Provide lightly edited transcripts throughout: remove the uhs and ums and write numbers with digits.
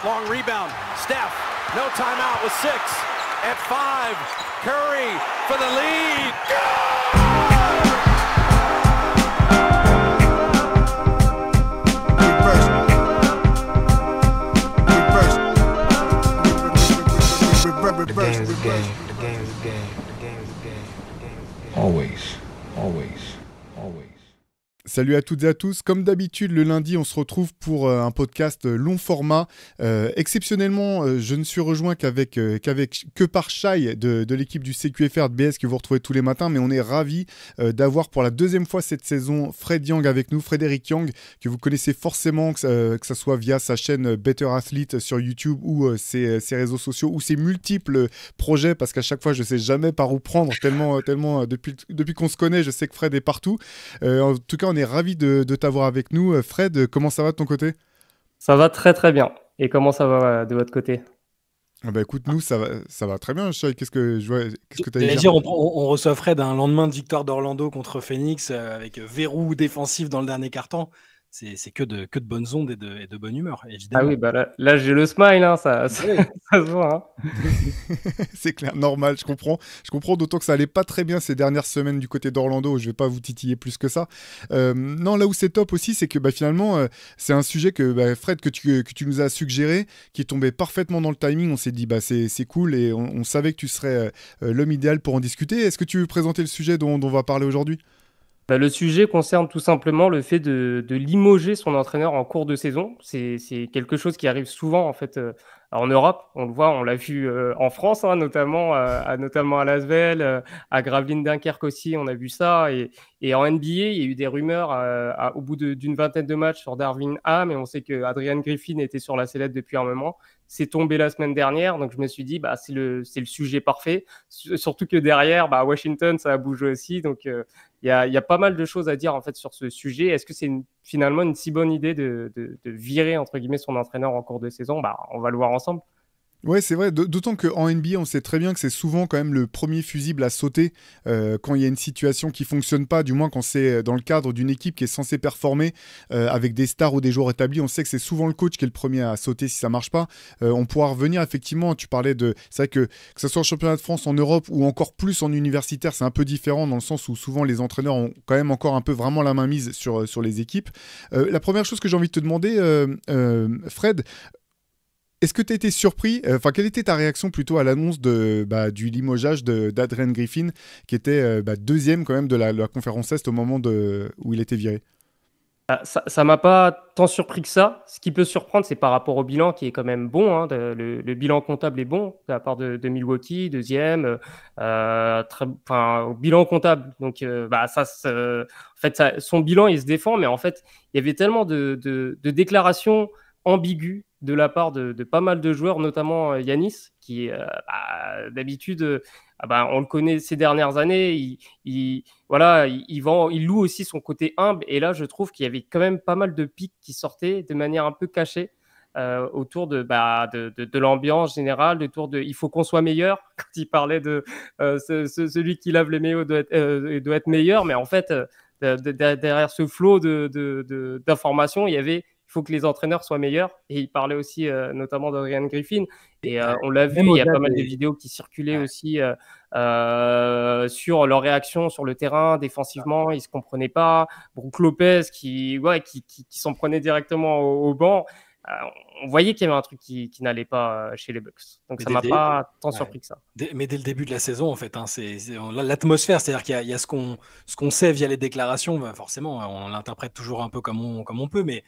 Long rebound. Steph, no timeout with 6. At 5, Curry for the lead. The game's a game. Always. Salut à toutes et à tous. Comme d'habitude, le lundi, on se retrouve pour un podcast long format. Exceptionnellement, je ne suis rejoint que par Shai de l'équipe du CQFR de BS que vous retrouvez tous les matins, mais on est ravis d'avoir pour la deuxième fois cette saison Fred Yang avec nous, Frédéric Yang, que vous connaissez forcément, que ça soit via sa chaîne Better Athlete sur YouTube ou ses réseaux sociaux ou ses multiples projets, parce qu'à chaque fois, je ne sais jamais par où prendre, tellement depuis qu'on se connaît, je sais que Fred est partout. En tout cas, on est ravis de t'avoir avec nous. Fred, comment ça va de ton côté ? Ça va très très bien. Et comment ça va de votre côté ? Écoute, nous, ça va très bien. Qu'est-ce que tu as dire on reçoit Fred un lendemain de victoire d'Orlando contre Phoenix avec verrou défensif dans le dernier quart-temps. C'est que de bonnes ondes et de bonne humeur, évidemment. Ah oui, bah là j'ai le smile, hein, ça se voit. Hein. C'est clair, normal, je comprends, d'autant que ça allait pas très bien ces dernières semaines du côté d'Orlando. Je vais pas vous titiller plus que ça. Non, là où c'est top aussi, c'est que finalement, c'est un sujet que Fred, que tu nous as suggéré, qui est tombé parfaitement dans le timing. On s'est dit, c'est cool et on savait que tu serais l'homme idéal pour en discuter. Est-ce que tu veux présenter le sujet dont on va parler aujourd'hui ? Le sujet concerne tout simplement le fait de limoger son entraîneur en cours de saison. C'est quelque chose qui arrive souvent en fait en Europe. On le voit, on l'a vu en France, hein, notamment à Lasvel, à Gravelines Dunkerque aussi, on a vu ça. Et en NBA, il y a eu des rumeurs au bout d'une vingtaine de matchs sur Darvin Ham, et on sait que Adrian Griffin était sur la sellette depuis un moment. C'est tombé la semaine dernière, donc je me suis dit c'est le sujet parfait. Surtout que derrière, Washington, ça a bougé aussi, donc il y a pas mal de choses à dire en fait sur ce sujet. Est-ce que c'est finalement une si bonne idée de virer entre guillemets son entraîneur en cours de saison ? On va le voir ensemble. Ouais, c'est vrai, d'autant qu'en NBA, on sait très bien que c'est souvent quand même le premier fusible à sauter quand il y a une situation qui fonctionne pas, du moins quand c'est dans le cadre d'une équipe qui est censée performer avec des stars ou des joueurs établis. On sait que c'est souvent le coach qui est le premier à sauter si ça marche pas. On pourra revenir effectivement, tu parlais c'est vrai que ce soit en championnat de France, en Europe ou encore plus en universitaire, c'est un peu différent dans le sens où souvent les entraîneurs ont quand même encore un peu vraiment la main mise sur les équipes. La première chose que j'ai envie de te demander, Fred, est-ce que tu as été surpris, quelle était ta réaction plutôt à l'annonce du limogeage d'Adrian Griffin, qui était deuxième quand même de la conférence Est au moment où il était viré ? Ça m'a pas tant surpris que ça. Ce qui peut surprendre, c'est par rapport au bilan qui est quand même bon. Hein, le bilan comptable est bon de la part de Milwaukee, deuxième. Au bilan comptable. Donc, en fait, son bilan, il se défend, mais en fait, il y avait tellement de déclarations ambiguës de la part de pas mal de joueurs, notamment Giannis, qui d'habitude, on le connaît ces dernières années, il loue aussi son côté humble, et là je trouve qu'il y avait quand même pas mal de pics qui sortaient de manière un peu cachée autour de l'ambiance générale, autour de il faut qu'on soit meilleur. Quand il parlait de celui qui lave les maillots doit être meilleur, mais en fait derrière ce flot d'informations, il y avait il faut que les entraîneurs soient meilleurs. Et il parlait aussi notamment d'Adrian Griffin. Et on l'a vu, il y a pas mal de vidéos qui circulaient aussi sur leur réaction sur le terrain, défensivement. Ils ne se comprenaient pas. Brook Lopez qui s'en prenait directement au banc. On voyait qu'il y avait un truc qui n'allait pas chez les Bucks. Donc ça ne m'a pas tant surpris que ça. Mais dès le début de la saison, en fait, c'est l'atmosphère. C'est-à-dire qu'il y a ce qu'on sait via les déclarations. Forcément, on l'interprète toujours un peu comme on peut, mais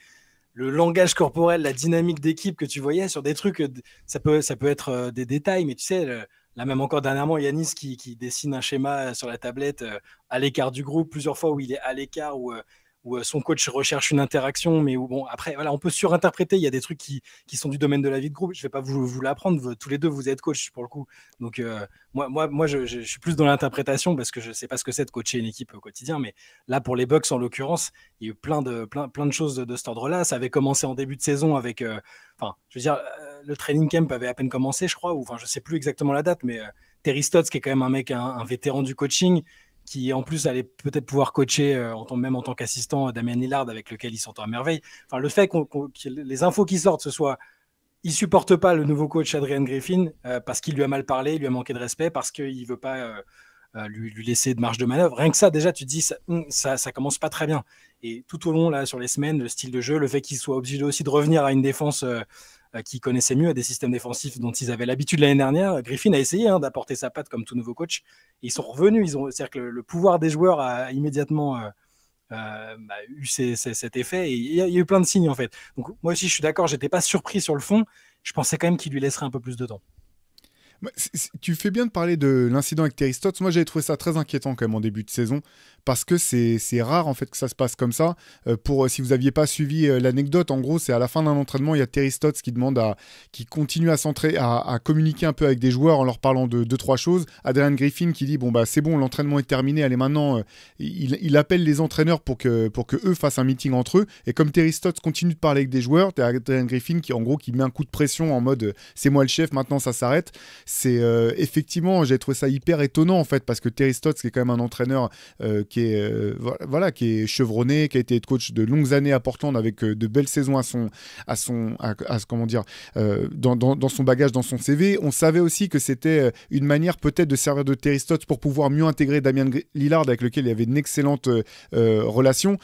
le langage corporel, la dynamique d'équipe que tu voyais sur des trucs, ça peut être des détails, mais tu sais, là même encore dernièrement, Giannis qui dessine un schéma sur la tablette à l'écart du groupe, plusieurs fois où il est à l'écart, où son coach recherche une interaction, mais où, bon, après, voilà, on peut surinterpréter. Il y a des trucs qui sont du domaine de la vie de groupe. Je ne vais pas vous l'apprendre. Tous les deux, vous êtes coach pour le coup. Donc, moi je suis plus dans l'interprétation parce que je ne sais pas ce que c'est de coacher une équipe au quotidien. Mais là, pour les Bucks, en l'occurrence, il y a eu plein de choses de cet ordre-là. Ça avait commencé en début de saison avec... je veux dire, le training camp avait à peine commencé, je crois. Je ne sais plus exactement la date, mais Terry Stotts, qui est quand même un mec, un vétéran du coaching, qui en plus allait peut-être pouvoir coacher même en tant qu'assistant Damian Lillard, avec lequel il s'entend à merveille. Le fait que les infos qui sortent, ce soit il supporte pas le nouveau coach Adrian Griffin parce qu'il lui a mal parlé, il lui a manqué de respect, parce qu'il veut pas lui laisser de marge de manœuvre. Rien que ça, déjà, tu te dis, ça commence pas très bien. Et tout au long, là, sur les semaines, le style de jeu, le fait qu'il soit obligé aussi de revenir à une défense qu'ils connaissaient mieux, à des systèmes défensifs dont ils avaient l'habitude l'année dernière, Griffin a essayé d'apporter sa patte comme tout nouveau coach. Et ils sont revenus. C'est-à-dire que le pouvoir des joueurs a immédiatement eu cet effet. Et il y a eu plein de signes, en fait. Donc, moi aussi, je suis d'accord, j'étais pas surpris sur le fond. Je pensais quand même qu'il lui laisserait un peu plus de temps. Tu fais bien de parler de l'incident avec Terry Stotts. Moi, j'avais trouvé ça très inquiétant quand même en début de saison, parce que c'est rare en fait que ça se passe comme ça. Si vous n'aviez pas suivi l'anecdote, en gros, c'est à la fin d'un entraînement, il y a Terry Stotts qui continue à communiquer un peu avec des joueurs en leur parlant de 2-3 choses. Adrian Griffin qui dit bon bah c'est bon, l'entraînement est terminé, allez maintenant. Il appelle les entraîneurs pour que eux fassent un meeting entre eux. Et comme Terry Stotts continue de parler avec des joueurs, t'as Adrian Griffin qui met un coup de pression en mode c'est moi le chef, maintenant ça s'arrête. C'est effectivement, j'ai trouvé ça hyper étonnant en fait, parce que Terry Stotts, qui est quand même un entraîneur qui est chevronné, qui a été coach de longues années à Portland avec de belles saisons dans son bagage, dans son CV. On savait aussi que c'était une manière peut-être de servir de Terry Stotts pour pouvoir mieux intégrer Damian Lillard, avec lequel il y avait une excellente relation.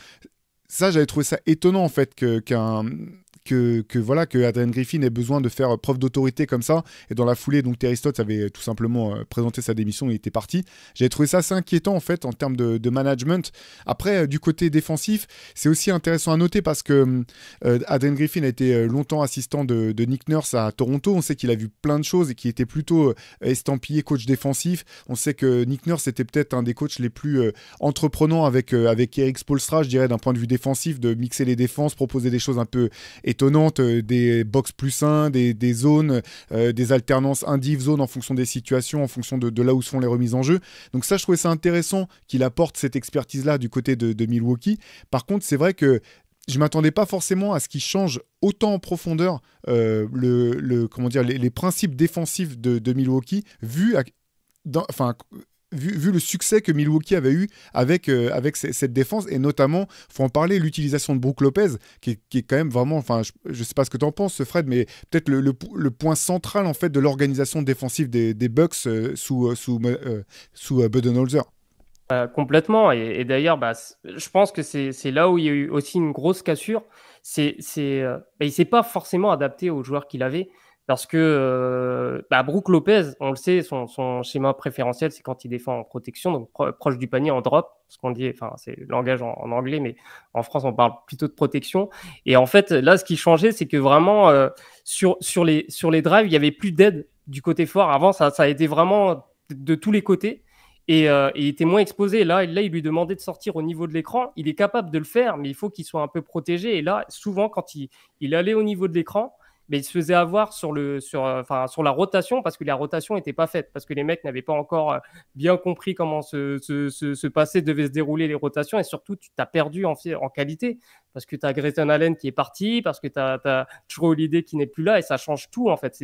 Ça, j'avais trouvé ça étonnant en fait que Adrian Griffin ait besoin de faire preuve d'autorité comme ça. Et dans la foulée, donc Terry Stotts avait tout simplement présenté sa démission et était parti. J'avais trouvé ça assez inquiétant en fait en termes de management. Après, du côté défensif, c'est aussi intéressant à noter parce que Adrian Griffin a été longtemps assistant de Nick Nurse à Toronto. On sait qu'il a vu plein de choses et qu'il était plutôt estampillé coach défensif. On sait que Nick Nurse était peut-être un des coachs les plus entreprenants avec Eric Spoelstra, je dirais, d'un point de vue défensif, de mixer les défenses, proposer des choses un peu étonnantes, des box plus 1, des zones, des alternances indiv zone en fonction des situations, en fonction de là où se font les remises en jeu. Donc ça, je trouvais ça intéressant qu'il apporte cette expertise-là du côté de Milwaukee. Par contre, c'est vrai que je m'attendais pas forcément à ce qu'il change autant en profondeur les principes défensifs de Milwaukee, vu le succès que Milwaukee avait eu avec cette défense, et notamment, faut en parler, l'utilisation de Brook Lopez, qui est quand même vraiment, je sais pas ce que tu en penses, Fred, mais peut-être le point central en fait de l'organisation défensive des Bucks sous Budenholzer. Complètement. Et d'ailleurs, je pense que c'est là où il y a eu aussi une grosse cassure. Il ne s'est pas forcément adapté aux joueurs qu'il avait. Parce que Brook Lopez, on le sait, son schéma préférentiel, c'est quand il défend en protection, donc proche du panier, en drop, ce qu'on dit, c'est le langage en anglais, mais en France, on parle plutôt de protection. Et en fait, là, ce qui changeait, c'est que vraiment, sur les drives, il n'y avait plus d'aide du côté fort. Avant, ça a été vraiment de tous les côtés. Et il était moins exposé. Là, il lui demandait de sortir au niveau de l'écran. Il est capable de le faire, mais il faut qu'il soit un peu protégé. Et là, souvent, quand il allait au niveau de l'écran, mais il se faisait avoir sur la rotation, parce que la rotation n'était pas faite, parce que les mecs n'avaient pas encore bien compris comment se passer, devaient se dérouler les rotations, et surtout, tu t'as perdu en qualité, parce que tu as Grayson Allen qui est parti, parce que tu as Jrue Holiday qui n'est plus là, et ça change tout, en fait.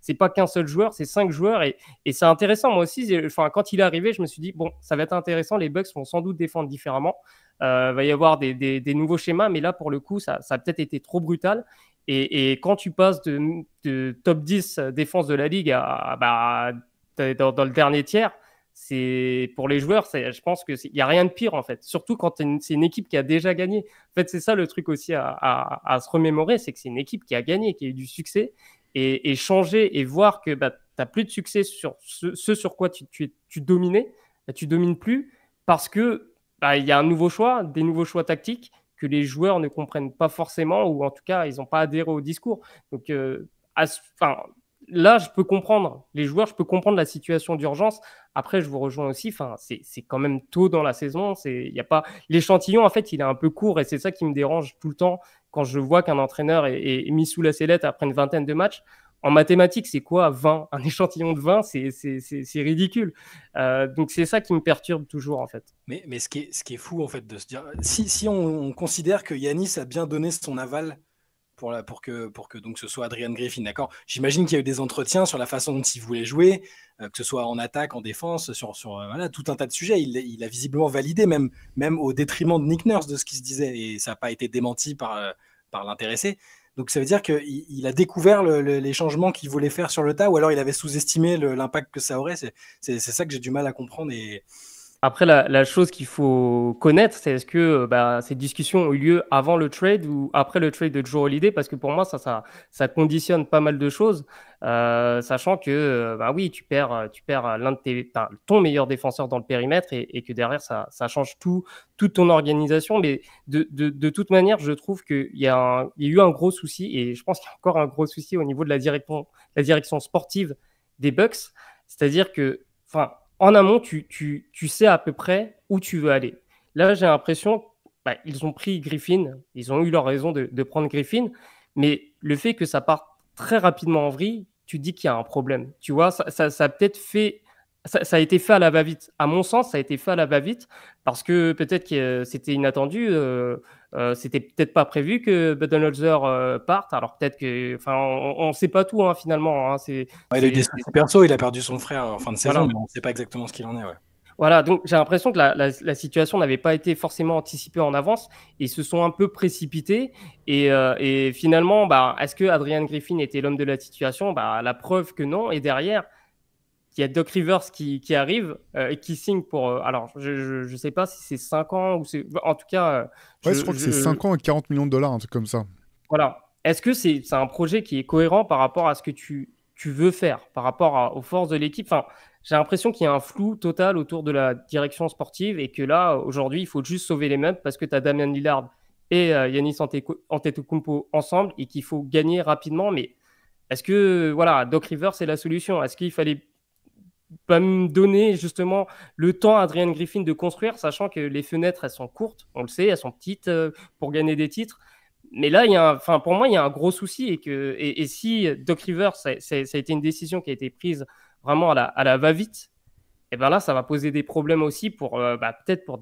C'est pas qu'un seul joueur, c'est 5 joueurs, et c'est intéressant. Moi aussi, quand il est arrivé, je me suis dit, bon, ça va être intéressant, les Bucks vont sans doute défendre différemment, va y avoir des nouveaux schémas, mais là, pour le coup, ça a peut-être été trop brutal. Et quand tu passes de top 10 défense de la ligue dans le dernier tiers, c'est pour les joueurs, je pense qu'il n'y a rien de pire en fait. Surtout quand c'est une équipe qui a déjà gagné. En fait, c'est ça le truc aussi à se remémorer, c'est que c'est une équipe qui a gagné, qui a eu du succès. Et changer et voir que tu n'as plus de succès sur ce sur quoi tu dominais, tu domines plus parce que il y a des nouveaux choix tactiques que les joueurs ne comprennent pas forcément, ou en tout cas, ils n'ont pas adhéré au discours. Donc, là, je peux comprendre les joueurs, je peux comprendre la situation d'urgence. Après, je vous rejoins aussi, c'est quand même tôt dans la saison. L'échantillon, en fait, il est un peu court, et c'est ça qui me dérange tout le temps quand je vois qu'un entraîneur est mis sous la sellette après une vingtaine de matchs. En mathématiques, c'est quoi 20 ? Un échantillon de 20, c'est ridicule. Donc, c'est ça qui me perturbe toujours, en fait. Mais ce qui est fou, en fait, de se dire... Si on considère que Giannis a bien donné son aval pour que donc ce soit Adrian Griffin, d'accord ? J'imagine qu'il y a eu des entretiens sur la façon dont il voulait jouer, que ce soit en attaque, en défense, sur tout un tas de sujets. Il a visiblement validé, même au détriment de Nick Nurse, de ce qui se disait. Et ça n'a pas été démenti par l'intéressé. Donc ça veut dire qu'il a découvert les changements qu'il voulait faire sur le tas, ou alors il avait sous-estimé l'impact que ça aurait. C'est ça que j'ai du mal à comprendre. Après, la chose qu'il faut connaître, c'est est-ce que ces discussions ont eu lieu avant le trade ou après le trade de Jrue Holiday, parce que pour moi, ça conditionne pas mal de choses, sachant que oui, tu perds ton meilleur défenseur dans le périmètre et que derrière, ça change toute ton organisation. Mais de toute manière, je trouve qu'il y a eu un gros souci, et je pense qu'il y a encore un gros souci au niveau de la direction sportive des Bucks, c'est-à-dire que, en amont, tu sais à peu près où tu veux aller. Là, j'ai l'impression ils ont pris Griffin, ils ont eu leur raison de prendre Griffin, mais le fait que ça parte très rapidement en vrille, tu dis qu'il y a un problème. Tu vois, ça a peut-être fait... Ça a été fait à la va-vite. À mon sens, ça a été fait à la va-vite parce que peut-être que c'était inattendu. C'était peut-être pas prévu que Budenholzer parte. Alors peut-être que... on ne sait pas tout finalement. Il a eu des soucis perso, il a perdu son frère en fin de saison, mais on ne sait pas exactement ce qu'il en est. Ouais. Voilà, donc j'ai l'impression que la situation n'avait pas été forcément anticipée en avance. Ils se sont un peu précipités. Et finalement, est-ce que Adrian Griffin était l'homme de la situation ? La preuve que non. Et derrière, il y a Doc Rivers qui arrive et qui signe pour... alors, je ne sais pas si c'est 5 ans ou c'est... En tout cas... je crois que c'est 5 ans et 40 millions de dollars, un truc comme ça. Voilà. Est-ce que c'est un projet qui est cohérent par rapport à ce que tu veux faire, par rapport aux forces de l'équipe ? J'ai l'impression qu'il y a un flou total autour de la direction sportive et que là, aujourd'hui, il faut juste sauver les meubles parce que tu as Damian Lillard et Giannis Antetokounmpo ensemble et qu'il faut gagner rapidement. Mais est-ce que Doc Rivers, c'est la solution ? Est-ce qu'il fallait pas me donner justement le temps à Adrian Griffin de construire, sachant que les fenêtres, elles sont courtes, on le sait, elles sont petites pour gagner des titres. Mais là, pour moi, il y a un gros souci et si Doc Rivers, ça a été une décision qui a été prise vraiment à la va-vite, et là, ça va poser des problèmes aussi pour peut-être pour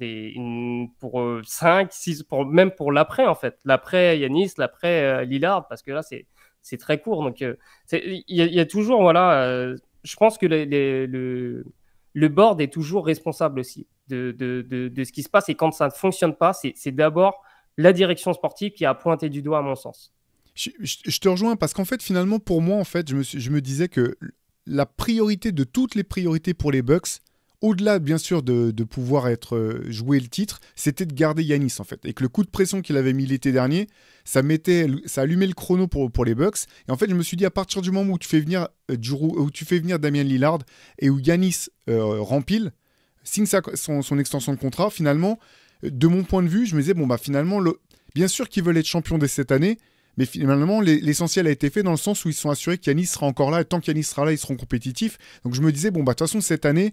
5, 6, même pour l'après en fait, l'après Giannis, l'après Lillard, parce que là, c'est très court. Donc, il y a toujours je pense que le board est toujours responsable aussi de ce qui se passe. Et quand ça ne fonctionne pas, c'est d'abord la direction sportive qui a pointé du doigt, à mon sens. Je te rejoins parce qu'en fait, finalement, pour moi, en fait, je me disais que la priorité de toutes les priorités pour les Bucks, au-delà bien sûr de pouvoir jouer le titre, c'était de garder Giannis en fait. Et que le coup de pression qu'il avait mis l'été dernier, ça allumait le chrono pour les Bucks. Et en fait, je me suis dit, à partir du moment où tu fais venir Damian Lillard et où Giannis rempile, signe son extension de contrat, finalement, de mon point de vue, je me disais, finalement, bien sûr qu'ils veulent être champions dès cette année, mais finalement, l'essentiel a été fait dans le sens où ils sont assurés qu'Giannis sera encore là, et tant qu'Giannis sera là, ils seront compétitifs. Donc je me disais, de toute façon, cette année,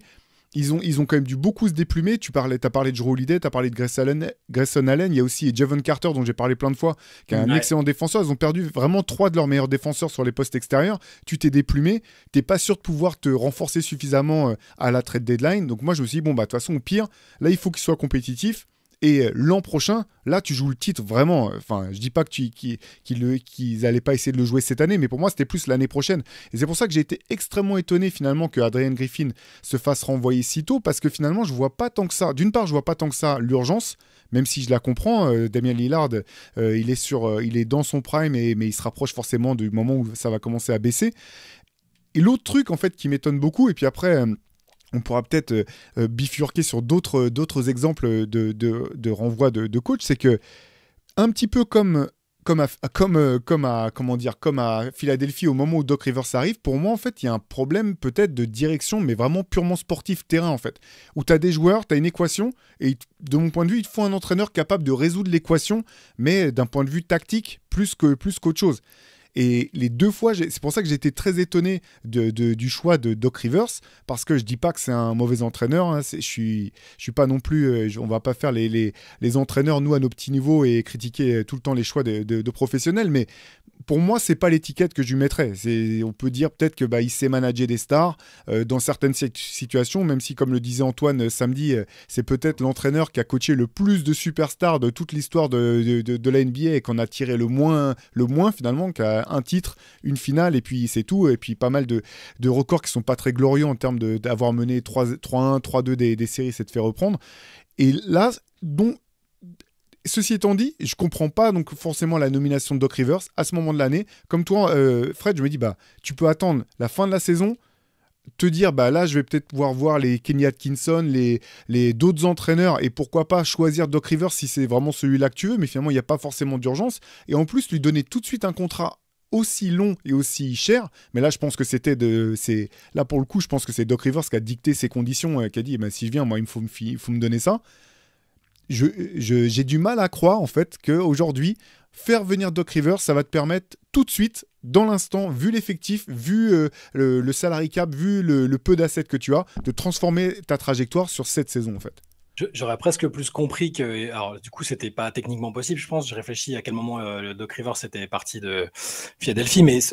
ils ont quand même dû beaucoup se déplumer. Tu as parlé de Jrue Holiday, tu as parlé de Grayson Allen, il y a aussi Javon Carter, dont j'ai parlé plein de fois, qui est un excellent défenseur. Ils ont perdu vraiment 3 de leurs meilleurs défenseurs sur les postes extérieurs. Tu t'es déplumé, tu n'es pas sûr de pouvoir te renforcer suffisamment à la trade deadline. Donc moi, je me suis dit, de toute façon, au pire, là, il faut qu'ils soient compétitifs. Et l'an prochain, là, tu joues le titre vraiment. Je dis pas qu'ils n'allaient pas essayer de le jouer cette année, mais pour moi, c'était plus l'année prochaine. Et c'est pour ça que j'ai été extrêmement étonné finalement que Adrian Griffin se fasse renvoyer si tôt, parce que finalement, je vois pas tant que ça. D'une part, je vois pas tant que ça l'urgence, même si je la comprends. Damien Lillard, il est dans son prime, mais il se rapproche forcément du moment où ça va commencer à baisser. Et l'autre truc, en fait, qui m'étonne beaucoup, et puis après... on pourra peut-être bifurquer sur d'autres exemples de renvoi de coach, c'est que un petit peu comme à Philadelphie au moment où Doc Rivers arrive, pour moi en fait il y a un problème peut-être de direction, mais vraiment purement sportif terrain en fait, où tu as des joueurs, tu as une équation, et de mon point de vue il te faut un entraîneur capable de résoudre l'équation, mais d'un point de vue tactique plus qu'autre chose. Et les 2 fois, c'est pour ça que j'ai été très étonné du choix de Doc Rivers, parce que je dis pas que c'est un mauvais entraîneur, hein, je suis pas non plus, on va pas faire les entraîneurs nous à nos petits niveaux et critiquer tout le temps les choix de professionnels, mais pour moi, c'est pas l'étiquette que je lui mettrais. On peut dire peut-être que il sait manager des stars dans certaines situations, même si, comme le disait Antoine samedi, c'est peut-être l'entraîneur qui a coaché le plus de superstars de toute l'histoire de la NBA et qu'on a tiré le moins finalement, qui a un titre, une finale, et puis c'est tout. Et puis pas mal de records qui sont pas très glorieux en termes d'avoir mené 3-1, 3-2 des séries, c'est de faire reprendre. Et là, ceci étant dit, je comprends pas donc forcément la nomination de Doc Rivers à ce moment de l'année. Comme toi, Fred, je me dis, tu peux attendre la fin de la saison, te dire, là, je vais peut-être pouvoir voir les Kenny Atkinson, les d'autres entraîneurs, et pourquoi pas choisir Doc Rivers si c'est vraiment celui-là que tu veux, mais finalement, il n'y a pas forcément d'urgence. Et en plus, lui donner tout de suite un contrat aussi long et aussi cher, mais là je pense que là pour le coup je pense que c'est Doc Rivers qui a dicté ses conditions, qui a dit si je viens moi il faut me donner ça. J'ai du mal à croire en fait qu'aujourd'hui faire venir Doc Rivers ça va te permettre tout de suite dans l'instant, vu l'effectif, vu le salary cap, vu le peu d'assets que tu as, de transformer ta trajectoire sur cette saison en fait. J'aurais presque plus compris que. Alors, du coup, c'était pas techniquement possible, je pense. Je réfléchis à quel moment le Doc Rivers était parti de Philadelphie, mais ça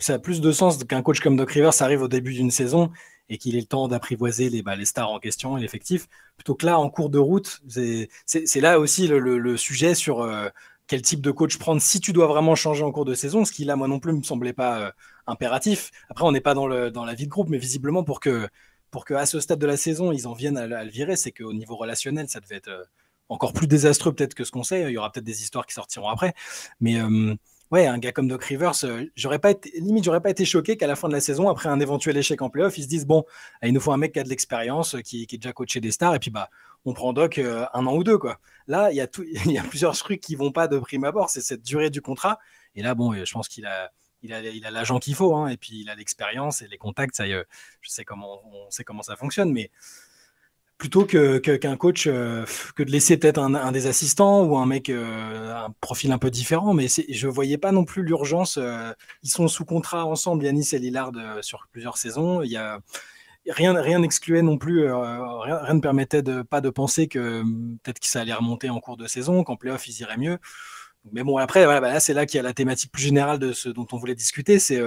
a plus de sens qu'un coach comme Doc Rivers arrive au début d'une saison et qu'il ait le temps d'apprivoiser les stars en question et l'effectif, plutôt que là, en cours de route. C'est là aussi le sujet sur quel type de coach prendre si tu dois vraiment changer en cours de saison, ce qui, là, moi non plus, me semblait pas impératif. Après, on n'est pas dans la vie de groupe, mais visiblement, pour qu'à ce stade de la saison, ils en viennent à le virer, c'est qu'au niveau relationnel, ça devait être encore plus désastreux peut-être que ce qu'on sait. Il y aura peut-être des histoires qui sortiront après. Mais ouais, un gars comme Doc Rivers, j'aurais pas été choqué qu'à la fin de la saison, après un éventuel échec en playoff, ils se disent, bon, il nous faut un mec qui a de l'expérience, qui est déjà coaché des stars, et puis on prend Doc un an ou deux, quoi. Là, il y a plusieurs trucs qui vont pas de prime abord, c'est cette durée du contrat. Et là, bon, je pense qu'il a l'agent qu'il faut, hein, et puis il a l'expérience et les contacts. Ça, on sait comment ça fonctionne, mais plutôt qu'un coach, que de laisser peut-être un des assistants ou un mec, un profil un peu différent. Mais je voyais pas non plus l'urgence. Ils sont sous contrat ensemble, Giannis et Lillard, sur plusieurs saisons. Il y a rien n'excluait non plus, rien ne permettait pas de penser que peut-être que ça allait remonter en cours de saison, qu'en playoff ils iraient mieux. Mais bon, après, voilà, là, c'est là qu'il y a la thématique plus générale de ce dont on voulait discuter, c'est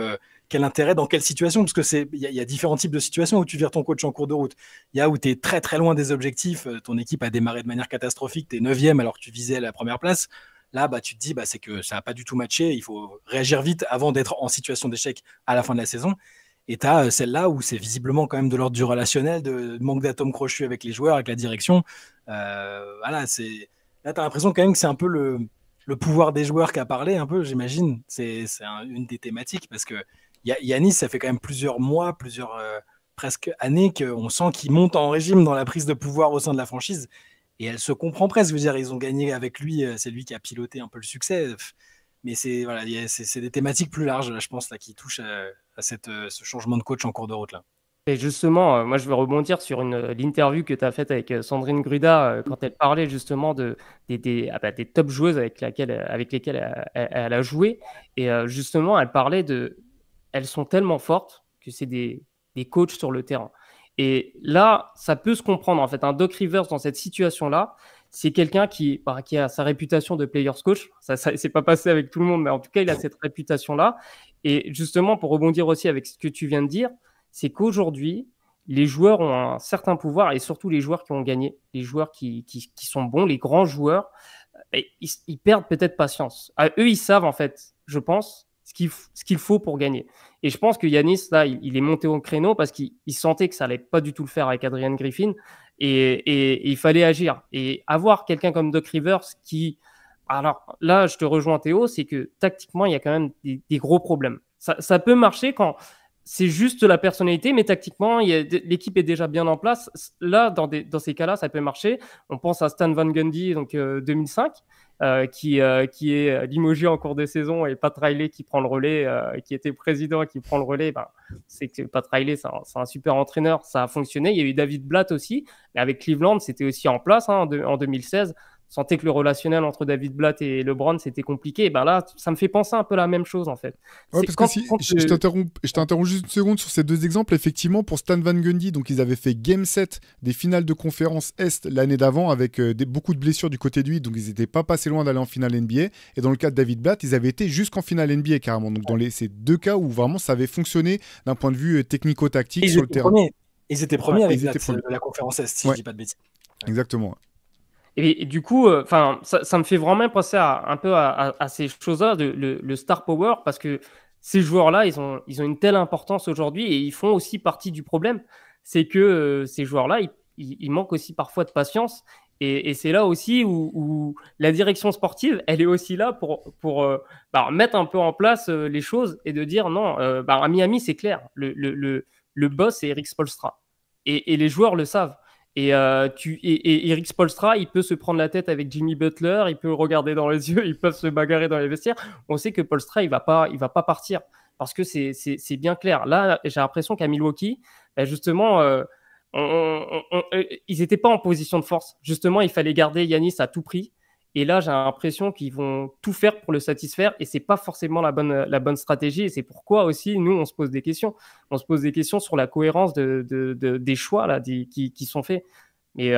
quel intérêt, dans quelle situation, parce qu'il y a différents types de situations où tu vires ton coach en cours de route. Il y a où tu es très très loin des objectifs, ton équipe a démarré de manière catastrophique, tu es 9e alors que tu visais la première place. Là, tu te dis, c'est que ça n'a pas du tout matché, il faut réagir vite avant d'être en situation d'échec à la fin de la saison. Et tu as celle-là où c'est visiblement quand même de l'ordre du relationnel, de manque d'atomes crochus avec les joueurs, avec la direction. Voilà, là, tu as l'impression quand même que c'est un peu le pouvoir des joueurs qui a parlé un peu, j'imagine. C'est une des thématiques, parce que Giannis, ça fait quand même plusieurs mois, presque années qu'on sent qu'il monte en régime dans la prise de pouvoir au sein de la franchise, et elle se comprend presque. Je veux dire, ils ont gagné avec lui, c'est lui qui a piloté un peu le succès, mais c'est des thématiques plus larges, là, je pense, là, qui touchent à ce changement de coach en cours de route, là. Et justement, moi je vais rebondir sur l'interview que tu as faite avec Sandrine Gruda quand elle parlait justement des top joueuses avec lesquelles elle a joué. Et justement, elle parlait elles sont tellement fortes que c'est des coachs sur le terrain. Et là, ça peut se comprendre en fait. Un Doc Rivers dans cette situation-là, c'est quelqu'un qui a sa réputation de players coach. Ça c'est pas passé avec tout le monde, mais en tout cas, il a cette réputation-là. Et justement, pour rebondir aussi avec ce que tu viens de dire, c'est qu'aujourd'hui, les joueurs ont un certain pouvoir, et surtout les joueurs qui ont gagné, les joueurs qui sont bons, les grands joueurs, ils perdent peut-être patience. Eux, ils savent en fait, je pense, ce qu'il faut pour gagner. Et je pense que Giannis, là, il est monté au créneau parce qu'il sentait que ça allait pas du tout le faire avec Adrian Griffin, et il fallait agir. Et avoir quelqu'un comme Doc Rivers qui... Alors là, je te rejoins Théo, c'est que tactiquement, il y a quand même des gros problèmes. Ça peut marcher quand... C'est juste la personnalité, mais tactiquement, l'équipe est déjà bien en place. Là, dans ces cas-là, ça peut marcher. On pense à Stan Van Gundy, donc 2005, qui est limogé en cours de saison, et Pat Riley qui prend le relais, qui était président et qui prend le relais. C'est que Pat Riley, c'est un super entraîneur, ça a fonctionné. Il y a eu David Blatt aussi, mais avec Cleveland, c'était aussi en place en 2016. Sentait que le relationnel entre David Blatt et LeBron, c'était compliqué. Et là, ça me fait penser un peu la même chose, en fait. Ouais, parce que je t'interromps juste une seconde sur ces deux exemples. Effectivement, pour Stan Van Gundy, donc ils avaient fait Game 7 des finales de conférence Est l'année d'avant, avec beaucoup de blessures du côté de lui, donc ils n'étaient pas passés loin d'aller en finale NBA. Et dans le cas de David Blatt, ils avaient été jusqu'en finale NBA, carrément. Donc dans ces deux cas où vraiment ça avait fonctionné d'un point de vue technico-tactique sur le terrain. Ils étaient premiers avec la conférence Est, si je ne dis pas de bêtises. Exactement. Et du coup, ça me fait vraiment penser un peu à ces choses-là, le star power, parce que ces joueurs-là, ils ont une telle importance aujourd'hui, et ils font aussi partie du problème. C'est que ces joueurs-là, ils manquent aussi parfois de patience, Et c'est là aussi où la direction sportive, elle est aussi là pour mettre un peu en place les choses et de dire non, à Miami, c'est clair, le boss, c'est Eric Spoelstra. Et les joueurs le savent. Et Eric Spoelstra, il peut se prendre la tête avec Jimmy Butler, il peut regarder dans les yeux, ils peuvent se bagarrer dans les vestiaires. On sait que Spoelstra, il va pas partir parce que c'est bien clair. Là, j'ai l'impression qu'à Milwaukee, justement, ils n'étaient pas en position de force. Justement, il fallait garder Giannis à tout prix. Et là, j'ai l'impression qu'ils vont tout faire pour le satisfaire. Et c'est pas forcément la bonne stratégie. Et c'est pourquoi aussi, nous, on se pose des questions. On se pose des questions sur la cohérence des choix là, qui sont faits. Mais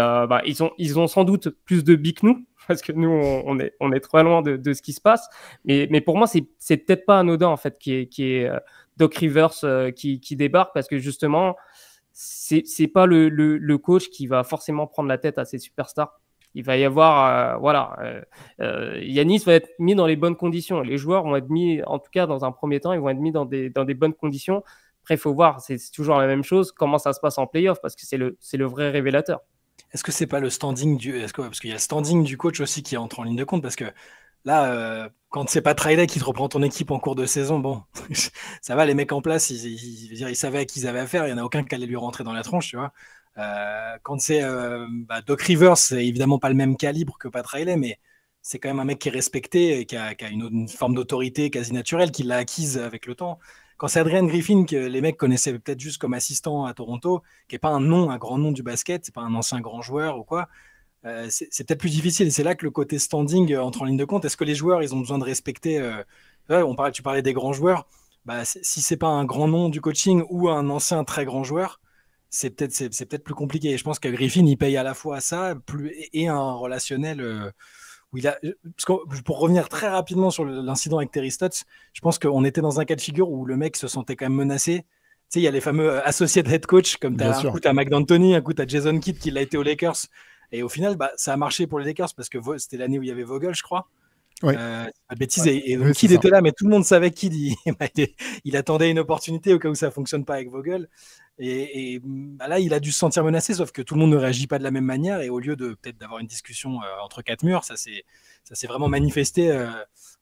ils ont sans doute plus de billes que nous, parce que nous, on est très loin de ce qui se passe. Mais pour moi, c'est peut-être pas anodin, en fait, qui est Doc Rivers qui débarque, parce que justement, c'est pas le coach qui va forcément prendre la tête à ses superstars. Il va y avoir, Giannis va être mis dans les bonnes conditions. Les joueurs vont être mis, en tout cas dans un premier temps, ils vont être mis dans des bonnes conditions. Après, il faut voir, c'est toujours la même chose, comment ça se passe en play-off, parce que c'est le vrai révélateur. Est-ce que c'est pas le standing parce qu'il y a le standing du coach aussi qui entre en ligne de compte, parce que là, quand c'est pas Riley qui te reprend ton équipe en cours de saison, bon, ça va, les mecs en place, ils savaient à qui ils avaient affaire, il n'y en a aucun qui allait lui rentrer dans la tronche, tu vois. Quand c'est Doc Rivers, c'est évidemment pas le même calibre que Pat Riley, mais c'est quand même un mec qui est respecté et qui a une forme d'autorité quasi naturelle, qui l'a acquise avec le temps. Quand c'est Adrian Griffin, que les mecs connaissaient peut-être juste comme assistant à Toronto, qui n'est pas un grand nom du basket, c'est pas un ancien grand joueur ou quoi, c'est peut-être plus difficile. Et c'est là que le côté standing entre en ligne de compte. Est-ce que les joueurs, ils ont besoin de respecter tu parlais des grands joueurs. Si c'est pas un grand nom du coaching ou un ancien très grand joueur, c'est peut-être plus compliqué. Et je pense que Griffin, il paye à la fois ça et un relationnel où pour revenir très rapidement sur l'incident avec Terry Stotts, je pense qu'on était dans un cas de figure où le mec se sentait quand même menacé. Tu sais, il y a les fameux associate head coach, comme un coup t'as Mike D'Antoni, un coup t'as Jason Kidd qui l'a été aux Lakers. Et au final, ça a marché pour les Lakers parce que c'était l'année où il y avait Vogel, je crois. Oui. Bêtise, et donc Kidd était là, mais tout le monde savait que Kidd il attendait une opportunité au cas où ça fonctionne pas avec Vogel. Et là, il a dû se sentir menacé, sauf que tout le monde ne réagit pas de la même manière. Et au lieu de peut-être d'avoir une discussion entre quatre murs, ça s'est vraiment manifesté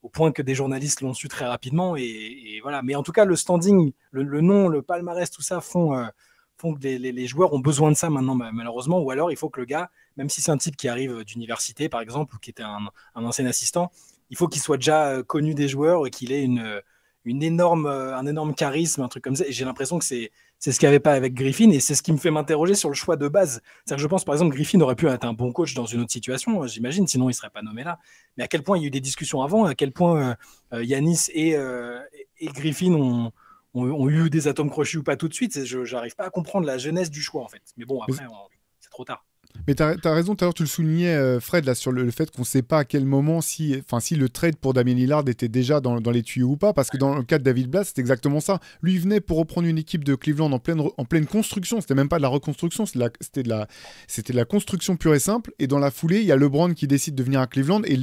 au point que des journalistes l'ont su très rapidement. Et voilà. Mais en tout cas, le standing, le nom, le palmarès, tout ça font que les joueurs ont besoin de ça maintenant, malheureusement. Ou alors, il faut que le gars, même si c'est un type qui arrive d'université, par exemple, ou qui était un ancien assistant, il faut qu'il soit déjà connu des joueurs et qu'il ait un énorme charisme, un truc comme ça. Et j'ai l'impression que c'est ce qu'il n'y avait pas avec Griffin, et c'est ce qui me fait m'interroger sur le choix de base. C'est-à-dire que je pense, par exemple, Griffin aurait pu être un bon coach dans une autre situation, j'imagine, sinon il ne serait pas nommé là. Mais à quel point il y a eu des discussions avant, à quel point Giannis et Griffin ont eu des atomes crochus ou pas tout de suite. Je n'arrive pas à comprendre la jeunesse du choix, en fait. Mais bon, après, c'est trop tard. Mais tu as raison, tout à l'heure tu le soulignais, Fred, là, sur le fait qu'on ne sait pas à quel moment si le trade pour Damian Lillard était déjà dans les tuyaux ou pas, parce que dans le cas de David Blatt, c'est exactement ça. Lui, il venait pour reprendre une équipe de Cleveland en pleine construction, c'était même pas de la reconstruction, c'était de la construction pure et simple, et dans la foulée, il y a LeBron qui décide de venir à Cleveland, et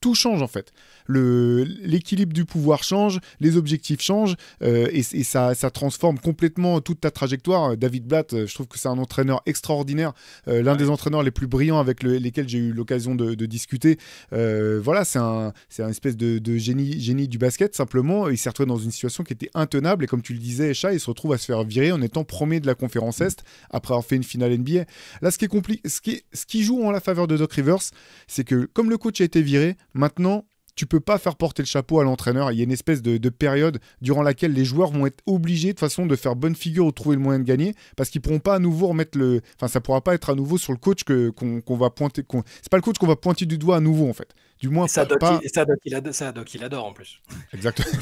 tout change en fait. L'équilibre du pouvoir change, les objectifs changent, et ça transforme complètement toute ta trajectoire. David Blatt, je trouve que c'est un entraîneur extraordinaire, l'un des entraîneurs les plus brillants avec lesquels j'ai eu l'occasion de discuter. Voilà, c'est un espèce de génie du basket, simplement. Il s'est retrouvé dans une situation qui était intenable, et comme tu le disais, Shai, il se retrouve à se faire virer en étant premier de la conférence Est après avoir fait une finale NBA. Là, ce qui joue en la faveur de Doc Rivers, c'est que comme le coach a été viré, maintenant tu peux pas faire porter le chapeau à l'entraîneur. Il y a une espèce de période durant laquelle les joueurs vont être obligés de façon de faire bonne figure ou trouver le moyen de gagner, parce qu'ils pourront pas à nouveau remettre ça pourra pas être à nouveau sur le coach qu'on va pointer. C'est pas le coach qu'on va pointer du doigt à nouveau en fait. Du moins, Doc, il adore en plus. Exactement.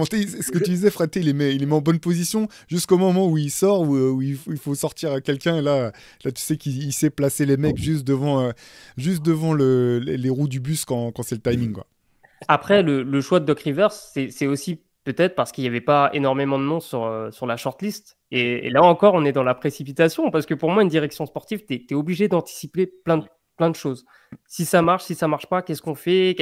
Ce que tu disais, Fred, il les met en bonne position jusqu'au moment où il sort, où il faut sortir à quelqu'un. Et là, tu sais qu'il sait placer les mecs juste devant les roues du bus quand c'est le timing, quoi. Après, le choix de Doc Rivers, c'est aussi peut-être parce qu'il n'y avait pas énormément de noms sur la shortlist. Et là encore, on est dans la précipitation, parce que pour moi, une direction sportive, tu es obligé d'anticiper plein de choses. Si ça marche pas, qu'est-ce qu'on fait?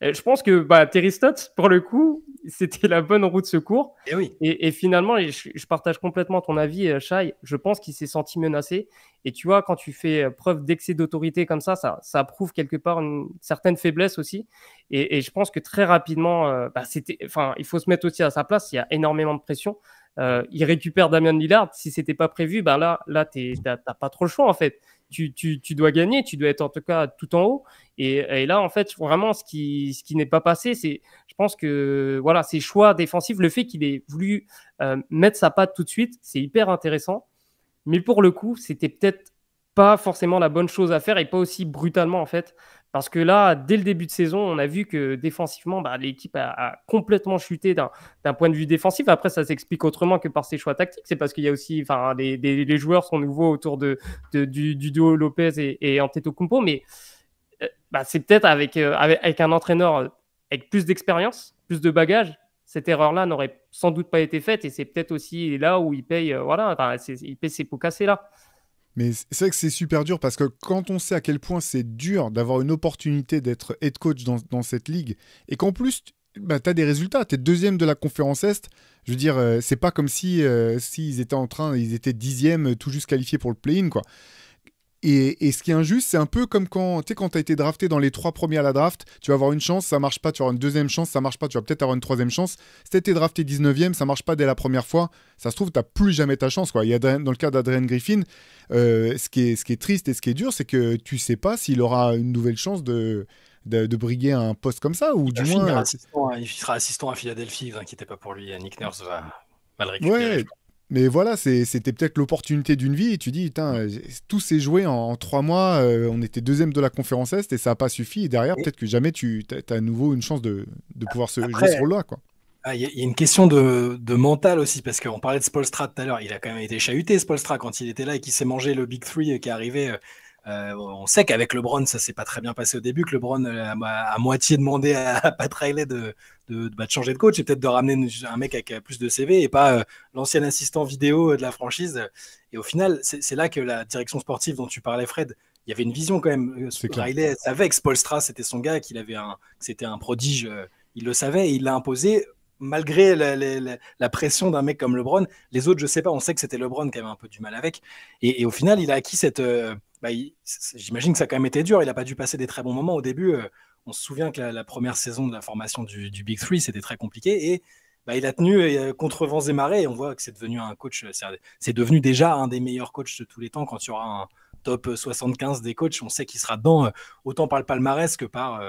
Je pense que Terry Stotts, pour le coup, c'était la bonne roue de secours. Et oui. Et finalement, je partage complètement ton avis, Shai. Je pense qu'il s'est senti menacé. Et tu vois, quand tu fais preuve d'excès d'autorité comme ça prouve quelque part une certaine faiblesse aussi. Et je pense que très rapidement, il faut se mettre aussi à sa place. Il y a énormément de pression. Il récupère Damian Lillard. Si c'était pas prévu, là, t'as pas trop le choix en fait. Tu dois gagner, tu dois être en tout cas tout en haut. Et là, en fait, vraiment, ce qui n'est pas passé, c'est, je pense que voilà, ses choix défensifs, le fait qu'il ait voulu mettre sa patte tout de suite, c'est hyper intéressant. Mais pour le coup, c'était peut-être pas forcément la bonne chose à faire et pas aussi brutalement en fait. Parce que là, dès le début de saison, on a vu que défensivement, l'équipe a complètement chuté d'un point de vue défensif. Après, ça s'explique autrement que par ses choix tactiques. C'est parce qu'il y a aussi, les joueurs sont nouveaux autour du duo Lopez et Antetokounmpo. Mais c'est peut-être avec un entraîneur avec plus d'expérience, plus de bagages, cette erreur-là n'aurait sans doute pas été faite. Et c'est peut-être aussi là où il paye, il paye ses pots cassés là. Mais c'est vrai que c'est super dur parce que quand on sait à quel point c'est dur d'avoir une opportunité d'être head coach dans cette ligue et qu'en plus, tu as des résultats, tu es deuxième de la conférence Est, je veux dire, c'est pas comme si ils étaient ils étaient 10e tout juste qualifiés pour le play-in, quoi. Et ce qui est injuste, c'est un peu comme quand tu as été drafté dans les 3 premiers à la draft, tu vas avoir une chance, ça marche pas, tu vas avoir une deuxième chance, ça marche pas, tu vas peut-être avoir une troisième chance. Si tu as été drafté 19e, ça marche pas dès la première fois, ça se trouve, tu n'as plus jamais ta chance, quoi. Il y a dans le cas d'Adrian Griffin, ce qui est triste et ce qui est dur, c'est que tu sais pas s'il aura une nouvelle chance de briguer un poste comme ça, ou du moins... il sera assistant à Philadelphie, vous inquiétez pas pour lui, Nick Nurse va le récupérer. Ouais. Mais voilà, c'était peut-être l'opportunité d'une vie et tu dis, tout s'est joué en 3 mois, on était deuxième de la conférence Est et ça n'a pas suffi. Et derrière, peut-être que jamais tu as à nouveau une chance de pouvoir jouer ce rôle-là, quoi. Il y a une question de mental aussi, parce qu'on parlait de Spoelstra tout à l'heure. Il a quand même été chahuté, Spoelstra, quand il était là et qu'il s'est mangé le Big Three qui est arrivé. On sait qu'avec LeBron, ça s'est pas très bien passé au début, que LeBron a moitié demandé à Pat Riley de changer de coach et peut-être de ramener un mec avec plus de CV et pas l'ancien assistant vidéo de la franchise. Et au final, c'est là que la direction sportive dont tu parlais, Fred, il y avait une vision quand même. Riley savait que Spoelstra, c'était son gars, que c'était un prodige. Il le savait et il l'a imposé. Malgré la pression d'un mec comme LeBron, les autres, je sais pas, on sait que c'était LeBron qui avait un peu du mal avec. Et au final, il a acquis cette... j'imagine que ça a quand même été dur. Il n'a pas dû passer des très bons moments au début. On se souvient que la première saison de la formation du Big Three, c'était très compliqué. Et il a tenu contre vents et marées. Et on voit que c'est devenu un coach. C'est devenu déjà un des meilleurs coachs de tous les temps. Quand il y aura un top 75 des coachs, on sait qu'il sera dedans, autant par le palmarès que par...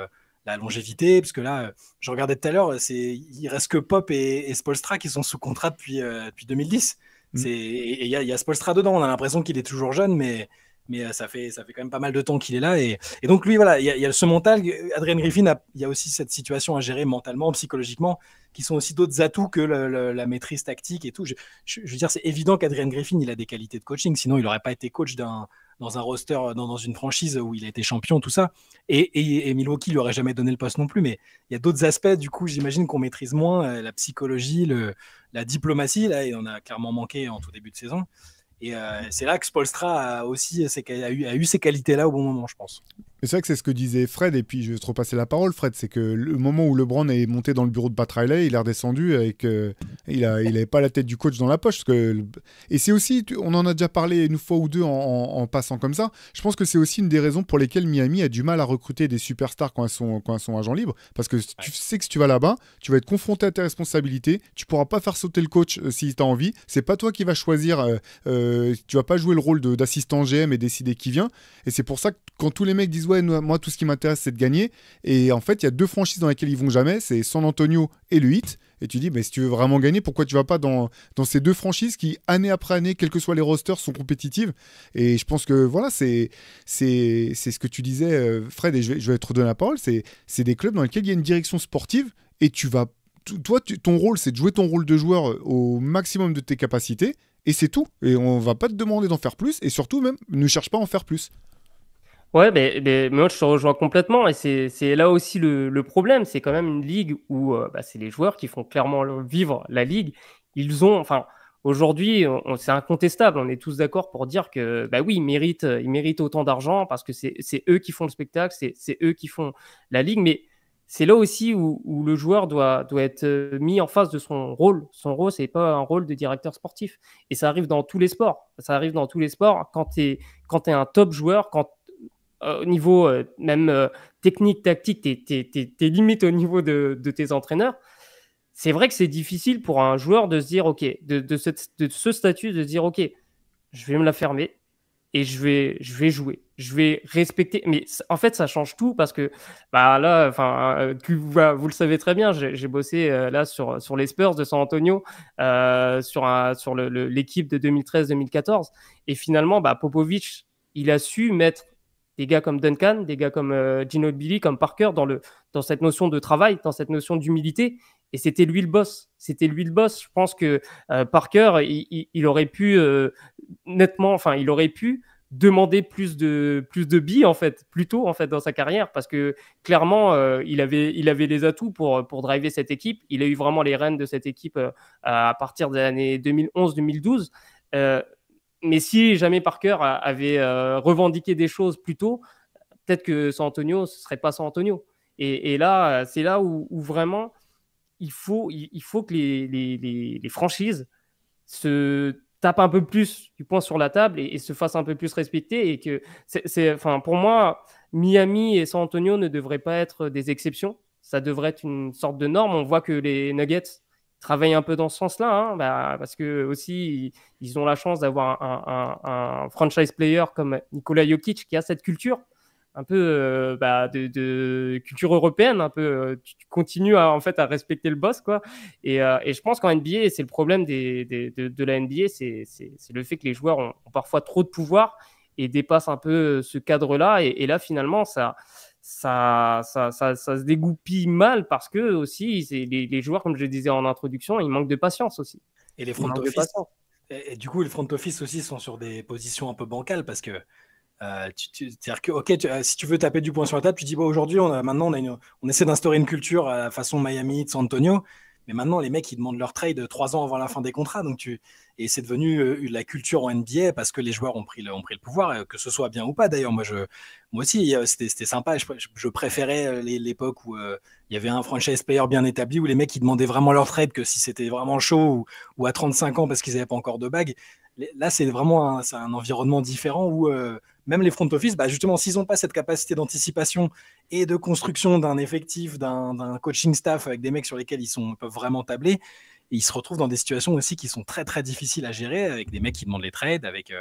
la longévité, parce que là, je regardais tout à l'heure, il reste que Pop et Spoelstra qui sont sous contrat depuis 2010. Et il y a Spoelstra dedans, on a l'impression qu'il est toujours jeune, mais ça fait quand même pas mal de temps qu'il est là. Et donc lui, voilà, il y a ce mental. Adrian Griffin, il y a aussi cette situation à gérer mentalement, psychologiquement, qui sont aussi d'autres atouts que la maîtrise tactique et tout. Je veux dire, c'est évident qu'Adrian Griffin, il a des qualités de coaching, sinon il n'aurait pas été coach dans un roster, dans une franchise où il a été champion, tout ça. Et Milwaukee lui aurait jamais donné le poste non plus, mais il y a d'autres aspects, du coup, j'imagine qu'on maîtrise moins la psychologie, la diplomatie, là, il en a clairement manqué en tout début de saison. Et c'est là que Spoelstra a eu ces qualités-là au bon moment, je pense. Mais c'est vrai que c'est ce que disait Fred, et puis je vais te repasser la parole, Fred, c'est que le moment où LeBron est monté dans le bureau de Pat Riley, il est redescendu avec... il avait pas la tête du coach dans la poche. Et c'est aussi, on en a déjà parlé une fois ou deux en passant comme ça, je pense que c'est aussi une des raisons pour lesquelles Miami a du mal à recruter des superstars quand elles sont agents libres, parce que tu sais que si tu vas là-bas, tu vas être confronté à tes responsabilités, tu pourras pas faire sauter le coach si tu as envie, c'est pas toi qui vas choisir, tu vas pas jouer le rôle d'assistant GM et décider qui vient, et c'est pour ça que quand tous les mecs disent ouais, moi tout ce qui m'intéresse c'est de gagner, et en fait il y a 2 franchises dans lesquelles ils vont jamais, c'est San Antonio et le Heat, et tu dis mais si tu veux vraiment gagner, pourquoi tu vas pas dans ces 2 franchises qui année après année, quels que soient les rosters, sont compétitives. Et je pense que voilà, c'est ce que tu disais, Fred, et je vais te redonner la parole, c'est des clubs dans lesquels il y a une direction sportive et ton rôle c'est de jouer ton rôle de joueur au maximum de tes capacités, et c'est tout, et on va pas te demander d'en faire plus, et surtout même ne cherche pas à en faire plus. Ouais, mais moi je te rejoins complètement, et c'est là aussi le problème. C'est quand même une ligue où c'est les joueurs qui font clairement vivre la ligue. Ils ont, enfin, Aujourd'hui, c'est incontestable. On est tous d'accord pour dire que, bah oui, ils méritent autant d'argent parce que c'est eux qui font le spectacle, c'est eux qui font la ligue. Mais c'est là aussi où le joueur doit être mis en face de son rôle. Son rôle, c'est pas un rôle de directeur sportif. Et ça arrive dans tous les sports. Ça arrive dans tous les sports. Quand tu es un top joueur, quand au niveau même technique, tactique, t'es limite au niveau de tes entraîneurs. C'est vrai que c'est difficile pour un joueur de se dire, OK, de ce statut, de se dire, OK, je vais me la fermer et je vais jouer. Je vais respecter. Mais en fait, ça change tout parce que bah, là, vous le savez très bien, j'ai bossé là sur les Spurs de San Antonio, sur l'équipe de 2013-2014. Et finalement, bah, Popovich, il a su mettre des gars comme Duncan, des gars comme Ginobili, comme Parker dans cette notion de travail, dans cette notion d'humilité. Et c'était lui le boss. C'était lui le boss. Je pense que Parker, il aurait pu il aurait pu demander plus de billes en fait, plus tôt en fait dans sa carrière, parce que clairement il avait les atouts pour driver cette équipe. Il a eu vraiment les rênes de cette équipe à partir des années 2011-2012. Mais si jamais Parker avait revendiqué des choses plus tôt, peut-être que San Antonio, ce serait pas San Antonio. Et là, c'est là où vraiment il faut que les franchises se tapent un peu plus du poing sur la table et se fassent un peu plus respecter. Et que pour moi, Miami et San Antonio ne devraient pas être des exceptions. Ça devrait être une sorte de norme. On voit que les Nuggets travaillent un peu dans ce sens-là, parce que aussi ils ont la chance d'avoir un franchise player comme Nikola Jokic qui a cette culture un peu de culture européenne, un peu tu continues à respecter le boss, quoi. Et je pense qu'en NBA, c'est le problème de la NBA, c'est le fait que les joueurs ont parfois trop de pouvoir et dépassent un peu ce cadre-là. Et là, finalement, ça se dégoupille mal parce que aussi les joueurs, comme je le disais en introduction, ils manquent de patience aussi. Et les front office. Et du coup, les front office aussi sont sur des positions un peu bancales parce que c'est-à-dire que si tu veux taper du poing sur la table, tu dis aujourd'hui on essaie d'instaurer une culture à la façon Miami, de San Antonio, mais maintenant les mecs ils demandent leur trade 3 ans avant la fin des contrats, et c'est devenu la culture en NBA parce que les joueurs ont pris le pouvoir, que ce soit bien ou pas d'ailleurs. Moi aussi c'était sympa, je préférais l'époque où il y avait un franchise player bien établi où les mecs ils demandaient vraiment leur trade que si c'était vraiment chaud ou à 35 ans parce qu'ils n'avaient pas encore de bague. Là c'est vraiment un environnement différent où même les front office, justement, s'ils n'ont pas cette capacité d'anticipation et de construction d'un effectif, d'un coaching staff avec des mecs sur lesquels ils peuvent vraiment tabler, ils se retrouvent dans des situations aussi qui sont très très difficiles à gérer, avec des mecs qui demandent les trades, avec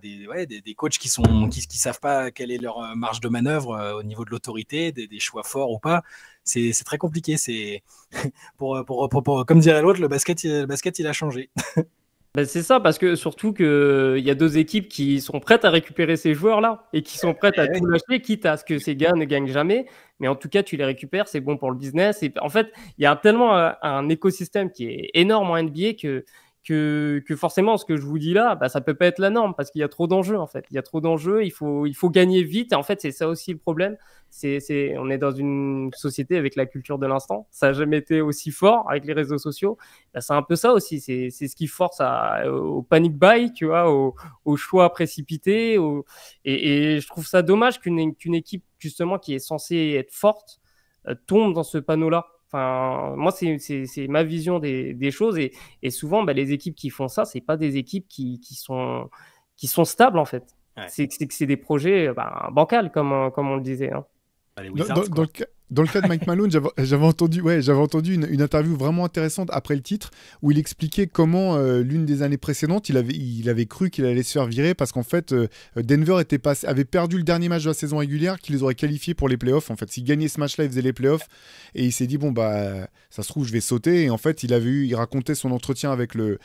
des coachs qui savent pas quelle est leur marge de manœuvre au niveau de l'autorité, des choix forts ou pas. C'est très compliqué. C'est comme dirait l'autre, le basket il a changé. C'est ça, parce que surtout qu'il y a 2 équipes qui sont prêtes à récupérer ces joueurs-là et qui sont prêtes à tout lâcher, quitte à ce que ces gars ne gagnent jamais. Mais en tout cas, tu les récupères, c'est bon pour le business. Et en fait, il y a tellement un écosystème qui est énorme en NBA que forcément, ce que je vous dis là, ça peut pas être la norme parce qu'il y a trop d'enjeux en fait. Il y a trop d'enjeux, il faut gagner vite. Et en fait, c'est ça aussi le problème. On est dans une société avec la culture de l'instant. Ça n'a jamais été aussi fort avec les réseaux sociaux. C'est un peu ça aussi. C'est ce qui force au panic buy, tu vois, au choix précipité. Et je trouve ça dommage qu'une équipe justement qui est censée être forte tombe dans ce panneau-là. Enfin, moi, c'est ma vision des choses et souvent, les équipes qui font ça, c'est pas des équipes qui sont stables en fait. Ouais. C'est des projets bancals comme on le disait. Hein. Dans le cas de Mike Malone, j'avais entendu une interview vraiment intéressante après le titre où il expliquait comment l'une des années précédentes, il avait cru qu'il allait se faire virer parce qu'en fait, Denver avait perdu le dernier match de la saison régulière qui les aurait qualifiés pour les playoffs. En fait, s'il gagnait ce match-là, il faisait les playoffs et il s'est dit ça se trouve, je vais sauter. Et en fait, il racontait son entretien avec le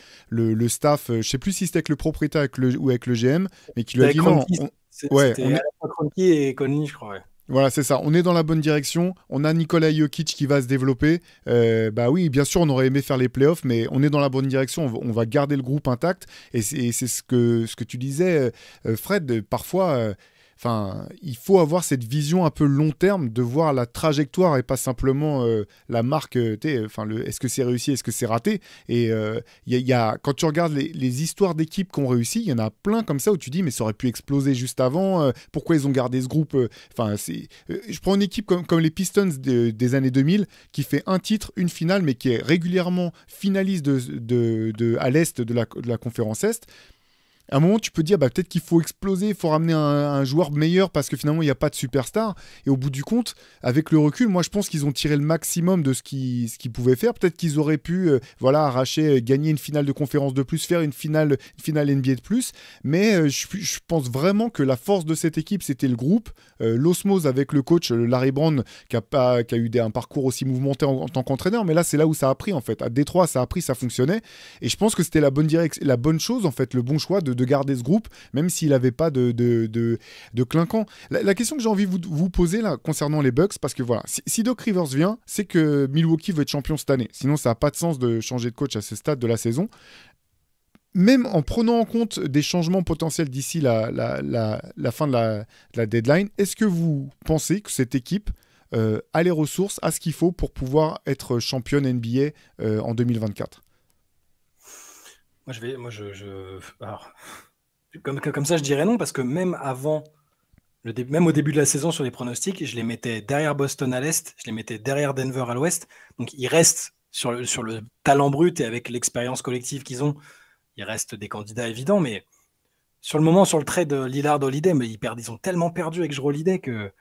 staff. Je sais plus si c'était avec le propriétaire ou avec le GM, mais qui lui a dit non. C'était à la fois Kroenke et Conley, je crois. Ouais. Voilà, c'est ça. On est dans la bonne direction. On a Nikola Jokic qui va se développer. Oui, bien sûr, on aurait aimé faire les playoffs, mais on est dans la bonne direction. On va garder le groupe intact. Et c'est ce que tu disais, Fred. Parfois, il faut avoir cette vision un peu long terme de voir la trajectoire et pas simplement la marque. Est-ce que c'est réussi, est-ce que c'est raté. Et quand tu regardes les histoires d'équipes qui ont réussi, il y en a plein comme ça où tu dis mais ça aurait pu exploser juste avant. Pourquoi ils ont gardé ce groupe je prends une équipe comme les Pistons des années 2000 qui fait un titre, une finale, mais qui est régulièrement finaliste à l'Est de la conférence Est. À un moment, tu peux dire peut-être qu'il faut exploser, il faut ramener un joueur meilleur parce que finalement, il n'y a pas de superstar. Et au bout du compte, avec le recul, moi, je pense qu'ils ont tiré le maximum de ce qu'ils pouvaient faire. Peut-être qu'ils auraient pu arracher, gagner une finale de conférence de plus, faire une finale NBA de plus. Mais je pense vraiment que la force de cette équipe, c'était le groupe. L'osmose avec le coach Larry Brown, qui a eu un parcours aussi mouvementé en tant qu'entraîneur. Mais là, c'est là où ça a pris, en fait. À Détroit, ça a pris, ça fonctionnait. Et je pense que c'était la bonne chose, en fait, le bon choix de garder ce groupe, même s'il n'avait pas de clinquant. La question que j'ai envie de vous poser là, concernant les Bucks, parce que voilà, si Doc Rivers vient, c'est que Milwaukee veut être champion cette année. Sinon, ça n'a pas de sens de changer de coach à ce stade de la saison. Même en prenant en compte des changements potentiels d'ici la fin de la deadline, est-ce que vous pensez que cette équipe a les ressources, a ce qu'il faut pour pouvoir être championne NBA en 2024 ? Alors, comme ça, je dirais non, parce que même même au début de la saison sur les pronostics, je les mettais derrière Boston à l'Est, je les mettais derrière Denver à l'Ouest. Donc, ils restent sur le talent brut et avec l'expérience collective qu'ils ont, ils restent des candidats évidents. Mais sur le moment, sur le trade de Lillard-Holiday, mais ils ont tellement perdu avec Jrue Holiday que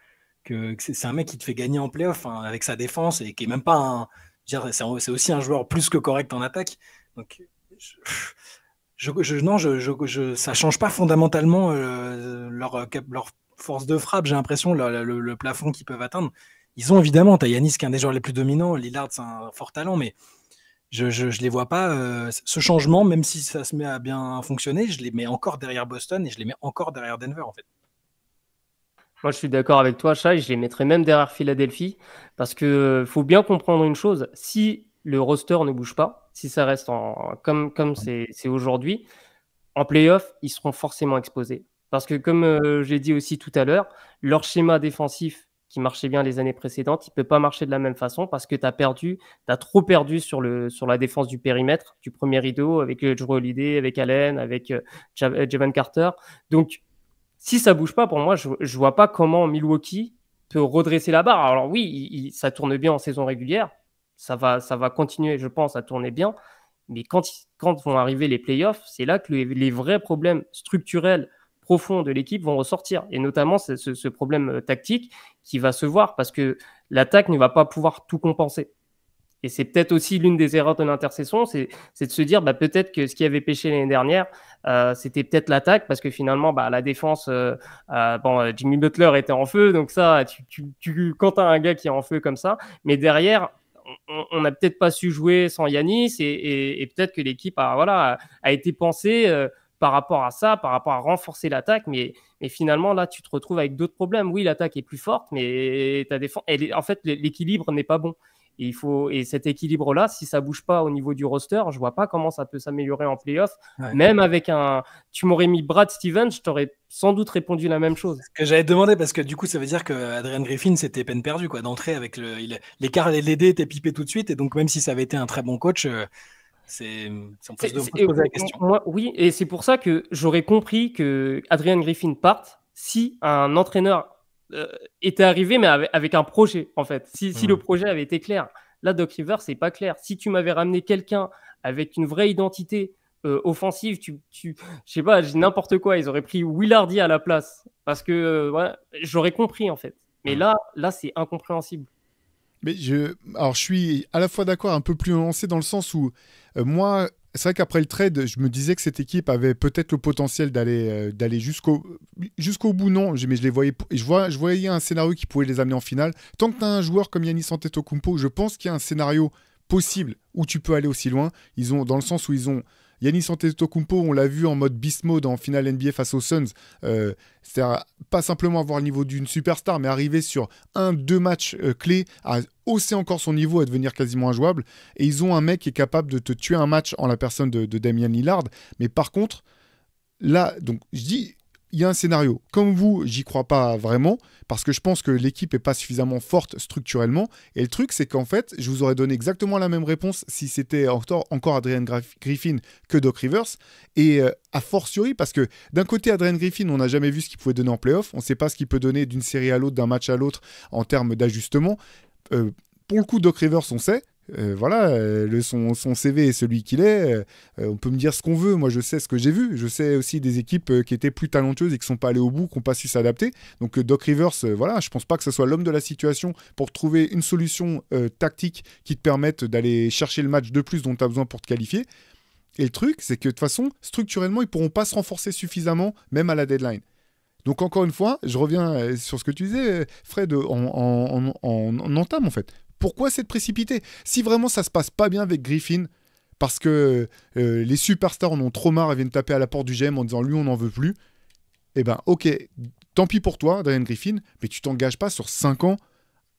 c'est un mec qui te fait gagner en playoff avec sa défense et qui est même pas c'est aussi un joueur plus que correct en attaque. Donc, ça change pas fondamentalement leur force de frappe. J'ai l'impression le plafond qu'ils peuvent atteindre. Ils ont évidemment, t'as Giannis qui est un des joueurs les plus dominants, Lillard c'est un fort talent, mais je les vois pas. Ce changement, même si ça se met à bien fonctionner, je les mets encore derrière Boston et je les mets encore derrière Denver en fait. Moi, je suis d'accord avec toi, Shai. Je les mettrais même derrière Philadelphie parce que faut bien comprendre une chose. Si le roster ne bouge pas, si ça reste comme c'est aujourd'hui, en play-off, ils seront forcément exposés. Parce que comme j'ai dit aussi tout à l'heure, leur schéma défensif qui marchait bien les années précédentes, il ne peut pas marcher de la même façon parce que tu as trop perdu sur la défense du périmètre, du premier rideau, avec Jrue Holiday, avec Allen, avec Jevon Carter. Donc, si ça bouge pas, pour moi, je vois pas comment Milwaukee peut redresser la barre. Alors oui, ça tourne bien en saison régulière. Ça va continuer, je pense, à tourner bien. Mais quand vont arriver les playoffs, c'est là que les vrais problèmes structurels profonds de l'équipe vont ressortir. Et notamment ce problème tactique qui va se voir parce que l'attaque ne va pas pouvoir tout compenser. Et c'est peut-être aussi l'une des erreurs de l'intersaison, c'est de se dire peut-être que ce qui avait pêché l'année dernière, c'était peut-être l'attaque, parce que finalement, la défense, Jimmy Butler était en feu, donc ça, quand tu as un gars qui est en feu comme ça, mais derrière, on n'a peut-être pas su jouer sans Giannis, et peut-être que l'équipe a été pensée par rapport à ça, par rapport à renforcer l'attaque, mais finalement, là, tu te retrouves avec d'autres problèmes. Oui, l'attaque est plus forte, mais ta défense, en fait, l'équilibre n'est pas bon. Et cet équilibre-là, si ça bouge pas au niveau du roster, je vois pas comment ça peut s'améliorer en play-off. Ouais. Même avec tu m'aurais mis Brad Stevens, je t'aurais sans doute répondu la même chose. Ce que j'avais demandé, parce que du coup, ça veut dire que Adrian Griffin, c'était peine perdue, quoi, d'entrer avec l'écart, les dés étaient pipés tout de suite, et donc même si ça avait été un très bon coach, on peut se poser la question. Oui, et c'est pour ça que j'aurais compris que Adrian Griffin parte si un entraîneur était arrivé, mais avec un projet, en fait. Si le projet avait été clair. Là, Doc Rivers, c'est pas clair. Si tu m'avais ramené quelqu'un avec une vraie identité offensive, je sais pas, n'importe quoi, ils auraient pris Willardy à la place. Parce que j'aurais compris, en fait. Mais là c'est incompréhensible. Mais je suis à la fois d'accord, un peu plus nuancé dans le sens où moi, c'est vrai qu'après le trade, je me disais que cette équipe avait peut-être le potentiel d'aller jusqu'au bout, non, mais je voyais un scénario qui pouvait les amener en finale. Tant que tu as un joueur comme Giannis Antetokounmpo, je pense qu'il y a un scénario possible où tu peux aller aussi loin. Dans le sens où ils ont Giannis Antetokounmpo, on l'a vu en mode beast mode en finale NBA face aux Suns. C'est-à-dire pas simplement avoir le niveau d'une superstar, mais arriver sur 1-2 matchs clés à hausser encore son niveau et devenir quasiment injouable. Et ils ont un mec qui est capable de te tuer un match en la personne de Damian Lillard. Mais par contre, là, donc je dis, y a un scénario. Comme vous, j'y crois pas vraiment, parce que je pense que l'équipe est pas suffisamment forte structurellement. Et le truc, c'est qu'en fait, je vous aurais donné exactement la même réponse si c'était encore Adrian Griffin que Doc Rivers. Et a fortiori, parce que d'un côté, Adrian Griffin, on n'a jamais vu ce qu'il pouvait donner en playoff. On ne sait pas ce qu'il peut donner d'une série à l'autre, d'un match à l'autre, en termes d'ajustement. Pour le coup, Doc Rivers, on sait. Son CV est celui qu'il est. On peut me dire ce qu'on veut. Moi, je sais ce que j'ai vu. Je sais aussi des équipes qui étaient plus talentueuses et qui ne sont pas allées au bout, qui n'ont pas su s'adapter. Donc, Doc Rivers, je ne pense pas que ce soit l'homme de la situation pour trouver une solution tactique qui te permette d'aller chercher le match de plus dont tu as besoin pour te qualifier. Et le truc, c'est que de toute façon, structurellement, ils ne pourront pas se renforcer suffisamment, même à la deadline. Donc, encore une fois, je reviens sur ce que tu disais, Fred, en entame, en fait. Pourquoi s'être précipité? Si vraiment ça se passe pas bien avec Griffin, parce que les superstars en ont trop marre et viennent taper à la porte du GM en disant lui on n'en veut plus, eh ben ok, tant pis pour toi, Adrian Griffin, mais tu t'engages pas sur 5 ans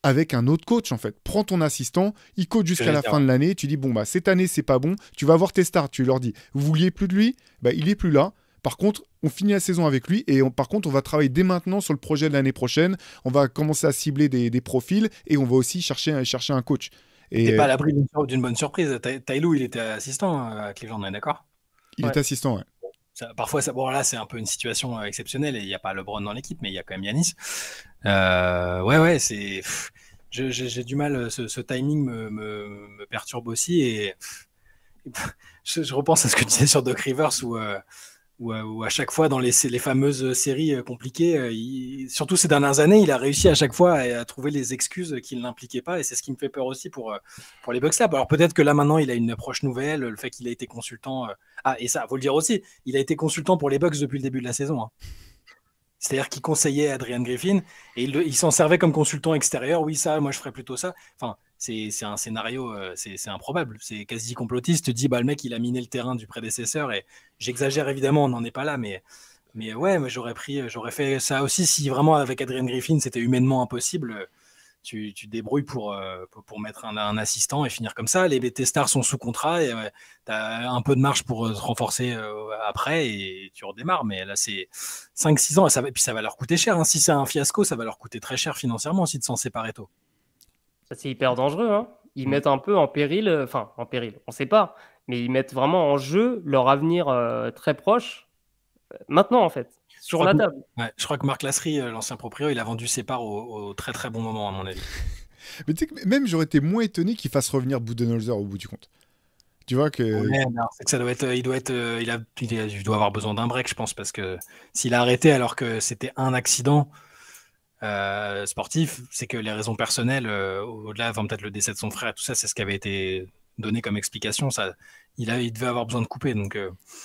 avec un autre coach en fait. Prends ton assistant, il coach jusqu'à la fin de l'année, tu dis bon bah cette année c'est pas bon, tu vas voir tes stars, tu leur dis vous vouliez plus de lui, bah il est plus là. Par contre, on finit la saison avec lui et par contre, on va travailler dès maintenant sur le projet de l'année prochaine. On va commencer à cibler des profils et on va aussi chercher un coach. Et pas à l'abri d'une bonne surprise. Ty Lue, il était assistant à Cleveland, on est d'accord? Il est assistant, ouais. Parfois, bon, là, c'est un peu une situation exceptionnelle et il n'y a pas LeBron dans l'équipe, mais il y a quand même Giannis. Ouais, c'est. J'ai du mal. Ce timing me perturbe aussi et je repense à ce que tu disais sur Doc Rivers où à chaque fois dans les fameuses séries compliquées, surtout ces dernières années, il a réussi à chaque fois à trouver les excuses qui ne l'impliquaient pas et c'est ce qui me fait peur aussi pour les Bucks là. Alors peut-être que là maintenant il a une approche nouvelle, le fait qu'il a été consultant. Et ça, faut le dire aussi, il a été consultant pour les Bucks depuis le début de la saison. Hein. C'est-à-dire qu'il conseillait Adrian Griffin et il s'en servait comme consultant extérieur. Oui, ça, moi je ferais plutôt ça. Enfin, c'est un scénario, c'est improbable. C'est quasi complotiste. Tu te dis, bah, le mec, il a miné le terrain du prédécesseur. Et j'exagère évidemment, on n'en est pas là. Mais ouais, j'aurais fait ça aussi si vraiment avec Adrian Griffin, c'était humainement impossible. Tu te débrouilles pour mettre un assistant et finir comme ça. Tes stars sont sous contrat et tu as un peu de marge pour se renforcer après et tu redémarres. Mais là, c'est 5-6 ans et puis ça va leur coûter cher. Hein. Si c'est un fiasco, ça va leur coûter très cher financièrement aussi de s'en séparer tôt. C'est hyper dangereux. Hein. Ils mettent un peu en péril, en péril, on ne sait pas, mais ils mettent vraiment en jeu leur avenir très proche maintenant en fait. Sur la table. Je crois que Marc Lasserie, l'ancien proprio, il a vendu ses parts au très très bon moment, à mon avis. Mais tu sais que même j'aurais été moins étonné qu'il fasse revenir Budenholzer au bout du compte. Tu vois que. Ouais, c'est que ça doit être, il doit avoir besoin d'un break, je pense, parce que s'il a arrêté alors que c'était un accident sportif, c'est que les raisons personnelles, au-delà, peut-être le décès de son frère, tout ça, c'est ce qui avait été donné comme explication. Ça, il devait avoir besoin de couper. Donc,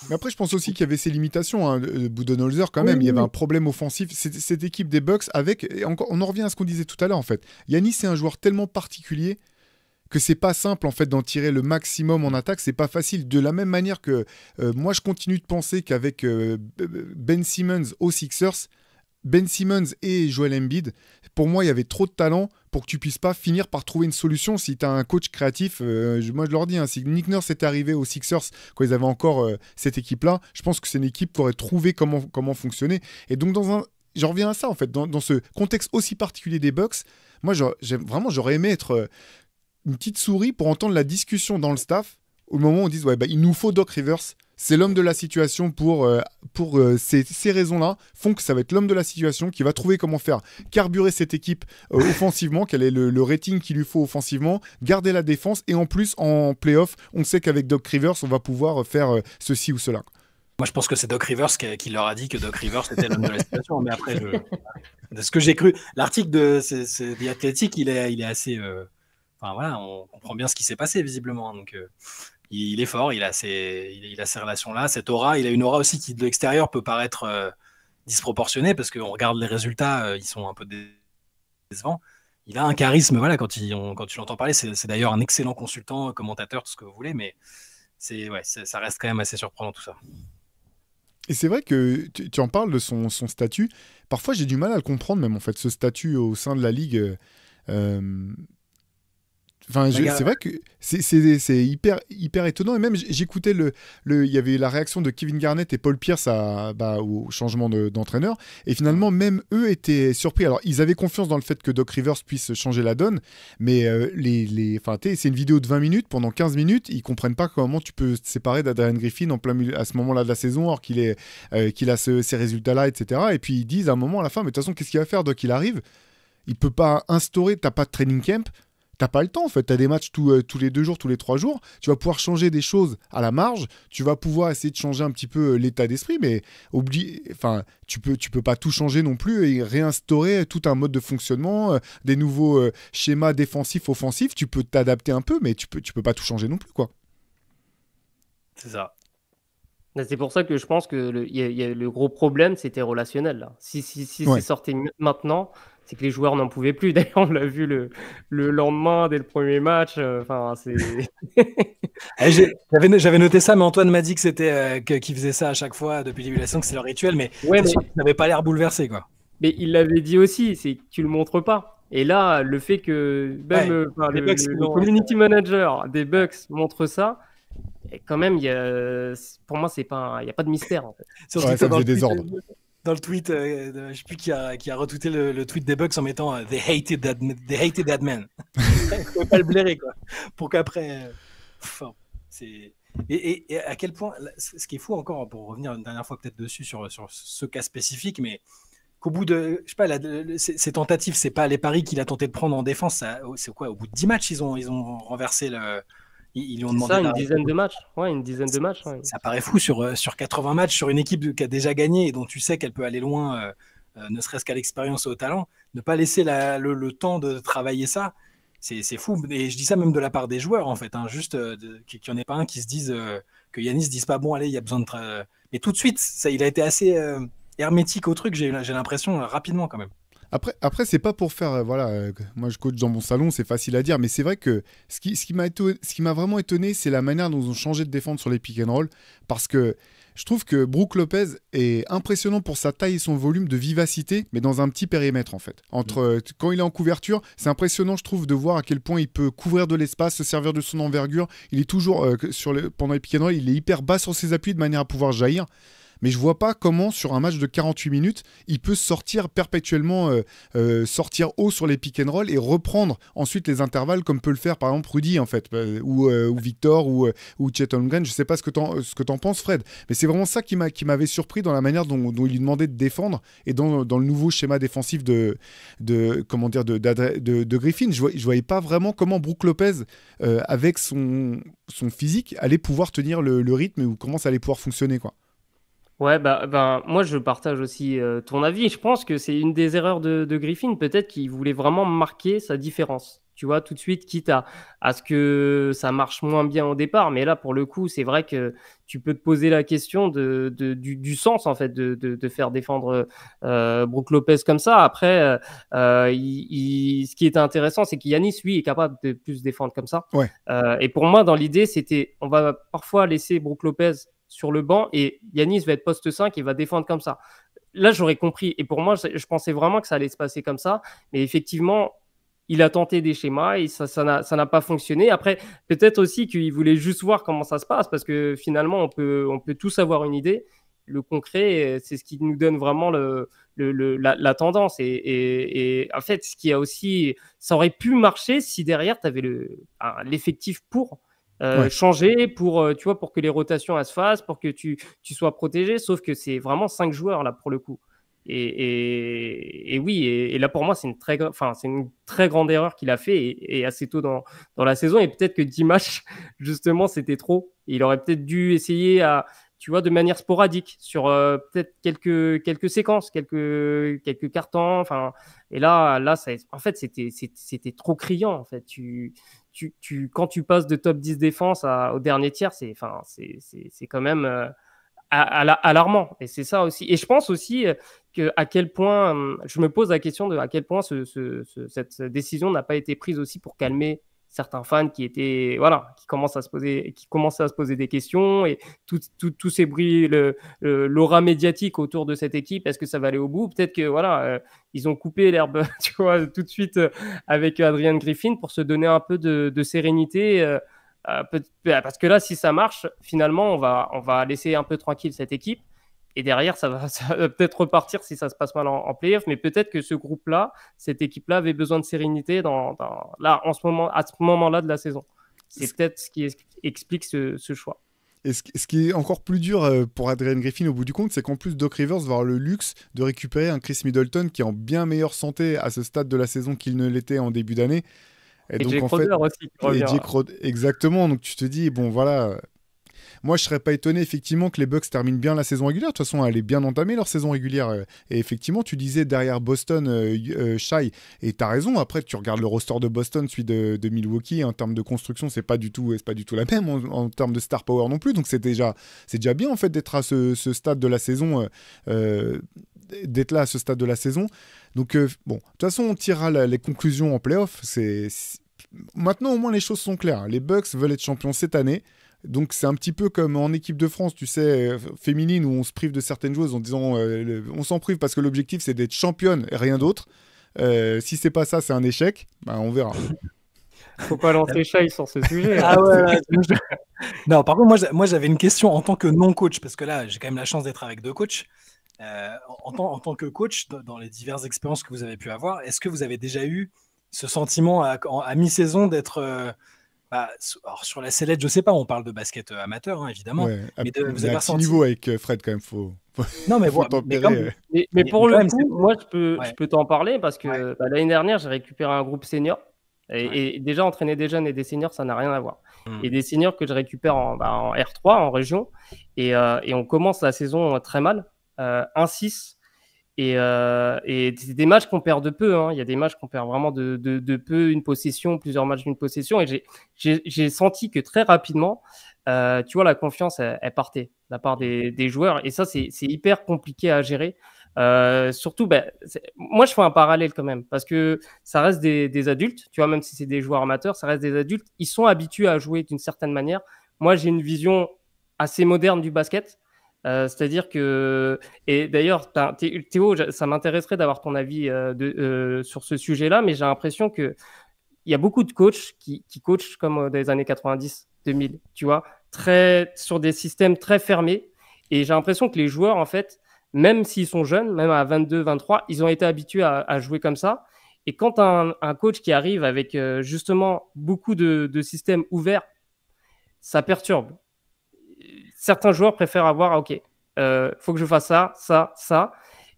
Mais après, je pense aussi qu'il y avait ses limitations. Hein. Budenholzer, quand même, il y avait un problème offensif. Cette équipe des Bucks, on en revient à ce qu'on disait tout à l'heure, en fait. Giannis, c'est un joueur tellement particulier que c'est pas simple, en fait, d'en tirer le maximum en attaque. C'est pas facile. De la même manière que moi, je continue de penser qu'avec Ben Simmons aux Sixers, Ben Simmons et Joel Embiid, pour moi, il y avait trop de talent pour que tu puisses pas finir par trouver une solution si tu as un coach créatif. Moi, je leur dis, hein, si Nick Nurse était arrivé aux Sixers quand ils avaient encore cette équipe-là, je pense que c'est une équipe qui aurait trouvé comment fonctionner. Et donc, j'en reviens à ça, en fait, dans ce contexte aussi particulier des Bucks, moi, j'aurais aimé être une petite souris pour entendre la discussion dans le staff au moment où on dit ouais, il nous faut Doc Rivers. C'est l'homme de la situation pour ces raisons-là font que ça va être l'homme de la situation qui va trouver comment faire carburer cette équipe offensivement, quel est le rating qu'il lui faut offensivement, garder la défense et en plus en playoff, on sait qu'avec Doc Rivers, on va pouvoir faire ceci ou cela. Moi, je pense que c'est Doc Rivers qui leur a dit que Doc Rivers était l'homme de la situation. Mais après, de ce que j'ai cru, l'article de The Athletic, il est assez... voilà, on comprend bien ce qui s'est passé visiblement. Donc... il est fort, il a ces relations-là, cette aura. Il a une aura aussi qui, de l'extérieur, peut paraître disproportionnée parce qu'on regarde les résultats, ils sont un peu décevants. Il a un charisme, voilà, quand tu l'entends parler, c'est d'ailleurs un excellent consultant, commentateur, tout ce que vous voulez, mais ça reste quand même assez surprenant tout ça. Et c'est vrai que tu en parles de son statut. Parfois, j'ai du mal à le comprendre, même en fait, ce statut au sein de la ligue. Enfin, c'est vrai que c'est hyper étonnant. Et même, j'écoutais il y avait la réaction de Kevin Garnett et Paul Pierce au changement d'entraîneur. Et finalement, même eux étaient surpris. Alors, ils avaient confiance dans le fait que Doc Rivers puisse changer la donne. Mais c'est une vidéo de 20 minutes. Pendant 15 minutes, ils comprennent pas comment tu peux te séparer d'Adrian Griffin en plein milieu, à ce moment-là de la saison, alors qu'il a ces résultats-là, etc. Et puis, ils disent à un moment, à la fin, mais de toute façon, qu'est-ce qu'il va faire, Doc? Il arrive. Il peut pas instaurer, t'as pas de training camp. T'as pas le temps en fait, t'as des matchs tous les 2 jours, tous les 3 jours, tu vas pouvoir changer des choses à la marge, tu vas pouvoir essayer de changer un petit peu l'état d'esprit, mais tu peux pas tout changer non plus et réinstaurer tout un mode de fonctionnement, des nouveaux schémas défensifs, offensifs, tu peux t'adapter un peu, mais tu peux pas tout changer non plus, quoi. C'est ça. C'est pour ça que je pense que le gros problème, c'était relationnel. Là. Si Ouais. c'est sorti maintenant, c'est que les joueurs n'en pouvaient plus. D'ailleurs, on l'a vu le lendemain, dès le premier match. C'est... J'avais noté ça, mais Antoine m'a dit que c'était qu'il faisait ça à chaque fois depuis le début de la saison, que c'est le rituel, mais Ouais, il n'avait pas l'air bouleversé, quoi. Mais il l'avait dit aussi, c'est que tu le montres pas. Et là, le fait que même le community manager des Bucks montre ça, et quand même, pour moi, il n'y a pas de mystère. En fait. Ça faisait des ordres. Dans le tweet, je ne sais plus qui a retweeté le tweet des Bucks en mettant they hated that man. Il ne pouvait pas le blairer, quoi. Pour qu'après. Et à quel point. Ce qui est fou encore, pour revenir une dernière fois peut-être dessus sur ce cas spécifique, mais qu'au bout de. Je sais pas, ces tentatives, c'est pas les paris qu'il a tenté de prendre en défense. C'est quoi? Au bout de 10 matchs, ils ont renversé le. Ils lui ont demandé une dizaine de matchs. Ouais, une dizaine de matchs. Ouais. Ça paraît fou sur 80 matchs, sur une équipe qui a déjà gagné et dont tu sais qu'elle peut aller loin, ne serait-ce qu'à l'expérience et au talent. Ne pas laisser le temps de travailler ça, c'est fou. Et je dis ça même de la part des joueurs, en fait. Hein, juste qu'il n'y en ait pas un qui se dise que Giannis ne dise pas, bon, allez, il y a besoin de... Mais tout de suite, il a été assez hermétique au truc, j'ai l'impression, rapidement quand même. Après, c'est pas pour faire, moi je coach dans mon salon, c'est facile à dire, mais c'est vrai que ce qui m'a vraiment étonné, c'est la manière dont ils ont changé de défendre sur les pick and roll, parce que je trouve que Brook Lopez est impressionnant pour sa taille et son volume de vivacité, mais dans un petit périmètre en fait. Quand il est en couverture, c'est impressionnant, je trouve, de voir à quel point il peut couvrir de l'espace, se servir de son envergure. Il est toujours, pendant les pick and roll, il est hyper bas sur ses appuis de manière à pouvoir jaillir. Mais je vois pas comment, sur un match de 48 minutes, il peut sortir perpétuellement, sortir haut sur les pick and roll et reprendre ensuite les intervalles comme peut le faire par exemple Rudy en fait, ou Victor ou Chet Holmgren. Je sais pas ce que t'en penses, Fred, mais c'est vraiment ça qui m'avait surpris dans la manière dont il lui demandait de défendre et dans le nouveau schéma défensif de Griffin. Je voyais pas vraiment comment Brook Lopez, avec son physique, allait pouvoir tenir le rythme ou comment ça allait pouvoir fonctionner, quoi. Ouais, moi je partage aussi ton avis. Je pense que c'est une des erreurs de Griffin, peut-être qu'il voulait vraiment marquer sa différence. Tu vois, tout de suite, quitte à ce que ça marche moins bien au départ. Mais là, pour le coup, c'est vrai que tu peux te poser la question du sens, en fait, de faire défendre Brook Lopez comme ça. Après, ce qui est intéressant, c'est qu'Yanis, lui, est capable de plus défendre comme ça. Ouais. Et pour moi, dans l'idée, on va parfois laisser Brook Lopez sur le banc et Giannis va être poste 5 et va défendre comme ça. Là, j'aurais compris. Et pour moi, je pensais vraiment que ça allait se passer comme ça. Mais effectivement, il a tenté des schémas et ça n'a pas fonctionné. Après, peut-être aussi qu'il voulait juste voir comment ça se passe parce que finalement, on peut tous avoir une idée. Le concret, c'est ce qui nous donne vraiment la tendance. Et en fait, ce qui a aussi... Ça aurait pu marcher si derrière, tu avais l'effectif pour... changer pour que les rotations elles se fassent, pour que tu sois protégé, sauf que c'est vraiment 5 joueurs là pour le coup. Et oui, et là pour moi c'est une très grande erreur qu'il a fait et assez tôt dans la saison, et peut-être que 10 matchs justement c'était trop. Et il aurait peut-être dû essayer de manière sporadique sur peut-être quelques séquences, quelques cartons, et là ça, en fait c'était trop criant en fait. Quand tu passes de top 10 défense au dernier tiers, c'est quand même alarmant. Et c'est ça aussi. Et je pense aussi à quel point, je me pose la question de à quel point cette décision n'a pas été prise aussi pour calmer certains fans qui commençaient à se poser des questions, et tous ces bruits, l'aura médiatique autour de cette équipe, est-ce que ça va aller au bout? Peut-être que ils ont coupé l'herbe tu vois, tout de suite avec Adrian Griffin pour se donner un peu de sérénité. Parce que là, si ça marche, finalement, on va laisser un peu tranquille cette équipe. Et derrière, ça va peut-être repartir si ça se passe mal en play-off. Mais peut-être que ce groupe-là, cette équipe-là, avait besoin de sérénité là, à ce moment-là de la saison. C'est peut-être ce qui explique ce choix. Et ce qui est encore plus dur pour Adrian Griffin au bout du compte, c'est qu'en plus Doc Rivers va avoir le luxe de récupérer un Chris Middleton qui est en bien meilleure santé à ce stade de la saison qu'il ne l'était en début d'année. Et donc, Jay Crowder aussi qui revient. Exactement, donc tu te dis, bon voilà, moi je serais pas étonné effectivement que les Bucks terminent bien la saison régulière. De toute façon, elle est bien entamée leur saison régulière. Et effectivement, tu disais derrière Boston, Shai, et t'as raison. Après, tu regardes le roster de Boston, celui de Milwaukee, en termes de construction, c'est pas du tout la même en termes de star power non plus. Donc c'est déjà bien en fait d'être à ce stade de la saison. D'être là à ce stade de la saison. Donc, bon, de toute façon, on tirera les conclusions en play-off. Maintenant, au moins, les choses sont claires. Les Bucks veulent être champions cette année. Donc, c'est un petit peu comme en équipe de France, tu sais, féminine, où on se prive de certaines choses en disant on s'en prive parce que l'objectif, c'est d'être championne et rien d'autre. Si c'est pas ça, c'est un échec. Ben, on verra. Faut pas lancer Shai sur ce sujet. Ah ouais. Non, par contre, moi, j'avais une question en tant que non-coach, parce que là, j'ai quand même la chance d'être avec 2 coachs. En tant que coach, dans les diverses expériences que vous avez pu avoir, est-ce que vous avez déjà eu ce sentiment à mi-saison d'être alors sur la sellette, je sais pas, on parle de basket amateur, hein, évidemment. Ouais, mais vous avez un petit niveau avec Fred quand même, non, mais faut tempérer. Mais pour le coup, moi je peux t'en parler parce que l'année dernière, j'ai récupéré un groupe senior. Et déjà, entraîner des jeunes et des seniors, ça n'a rien à voir. Et des seniors que je récupère en R3, en région. Et on commence la saison très mal. 1-6 et c'est des matchs qu'on perd de peu, hein. Il y a des matchs qu'on perd vraiment de peu, une possession, plusieurs matchs d'une possession, et j'ai senti que très rapidement tu vois, la confiance elle partait de la part des joueurs, et ça c'est hyper compliqué à gérer. Surtout, moi je fais un parallèle quand même, parce que ça reste des adultes, tu vois, même si c'est des joueurs amateurs, ça reste des adultes, ils sont habitués à jouer d'une certaine manière. Moi j'ai une vision assez moderne du basket. C'est-à-dire que, et d'ailleurs, Théo, ça m'intéresserait d'avoir ton avis sur ce sujet-là, mais j'ai l'impression qu'il y a beaucoup de coachs qui coachent comme dans les années 90, 2000, tu vois, sur des systèmes très fermés. Et j'ai l'impression que les joueurs, en fait, même s'ils sont jeunes, même à 22, 23, ils ont été habitués à jouer comme ça. Et quand un coach qui arrive avec justement beaucoup de systèmes ouverts, ça perturbe. Certains joueurs préfèrent avoir, ok, faut que je fasse ça.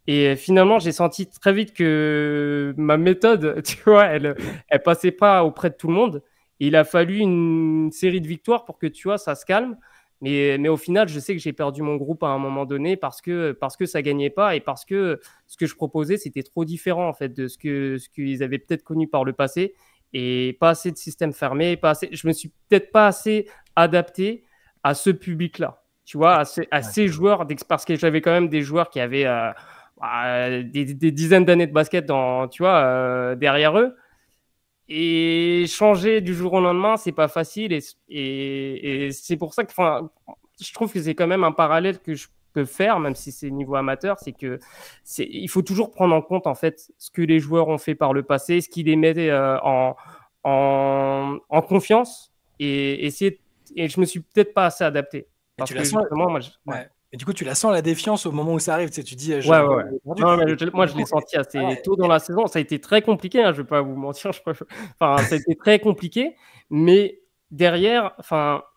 Et finalement, j'ai senti très vite que ma méthode, tu vois, elle passait pas auprès de tout le monde. Et il a fallu une série de victoires pour que, tu vois, ça se calme. Mais au final, je sais que j'ai perdu mon groupe à un moment donné parce que ça gagnait pas, et parce que ce que je proposais, c'était trop différent en fait de ce qu'ils avaient peut-être connu par le passé, et pas assez de système fermé, je me suis peut-être pas assez adapté à ce public-là, tu vois, à ces joueurs, parce que j'avais quand même des joueurs qui avaient des dizaines d'années de basket derrière eux. Et changer du jour au lendemain, c'est pas facile, et c'est pour ça que je trouve que c'est quand même un parallèle que je peux faire, même si c'est niveau amateur, c'est que il faut toujours prendre en compte en fait ce que les joueurs ont fait par le passé, ce qui les met en confiance, et je me suis peut-être pas assez adapté. Parce que justement, Et du coup, tu la sens la défiance au moment où ça arrive, tu sais, tu dis. Ouais. Non, mais moi, je l'ai senti assez tôt dans la saison. Ça a été très compliqué, hein, je vais pas vous mentir. Ça a été très compliqué, mais derrière,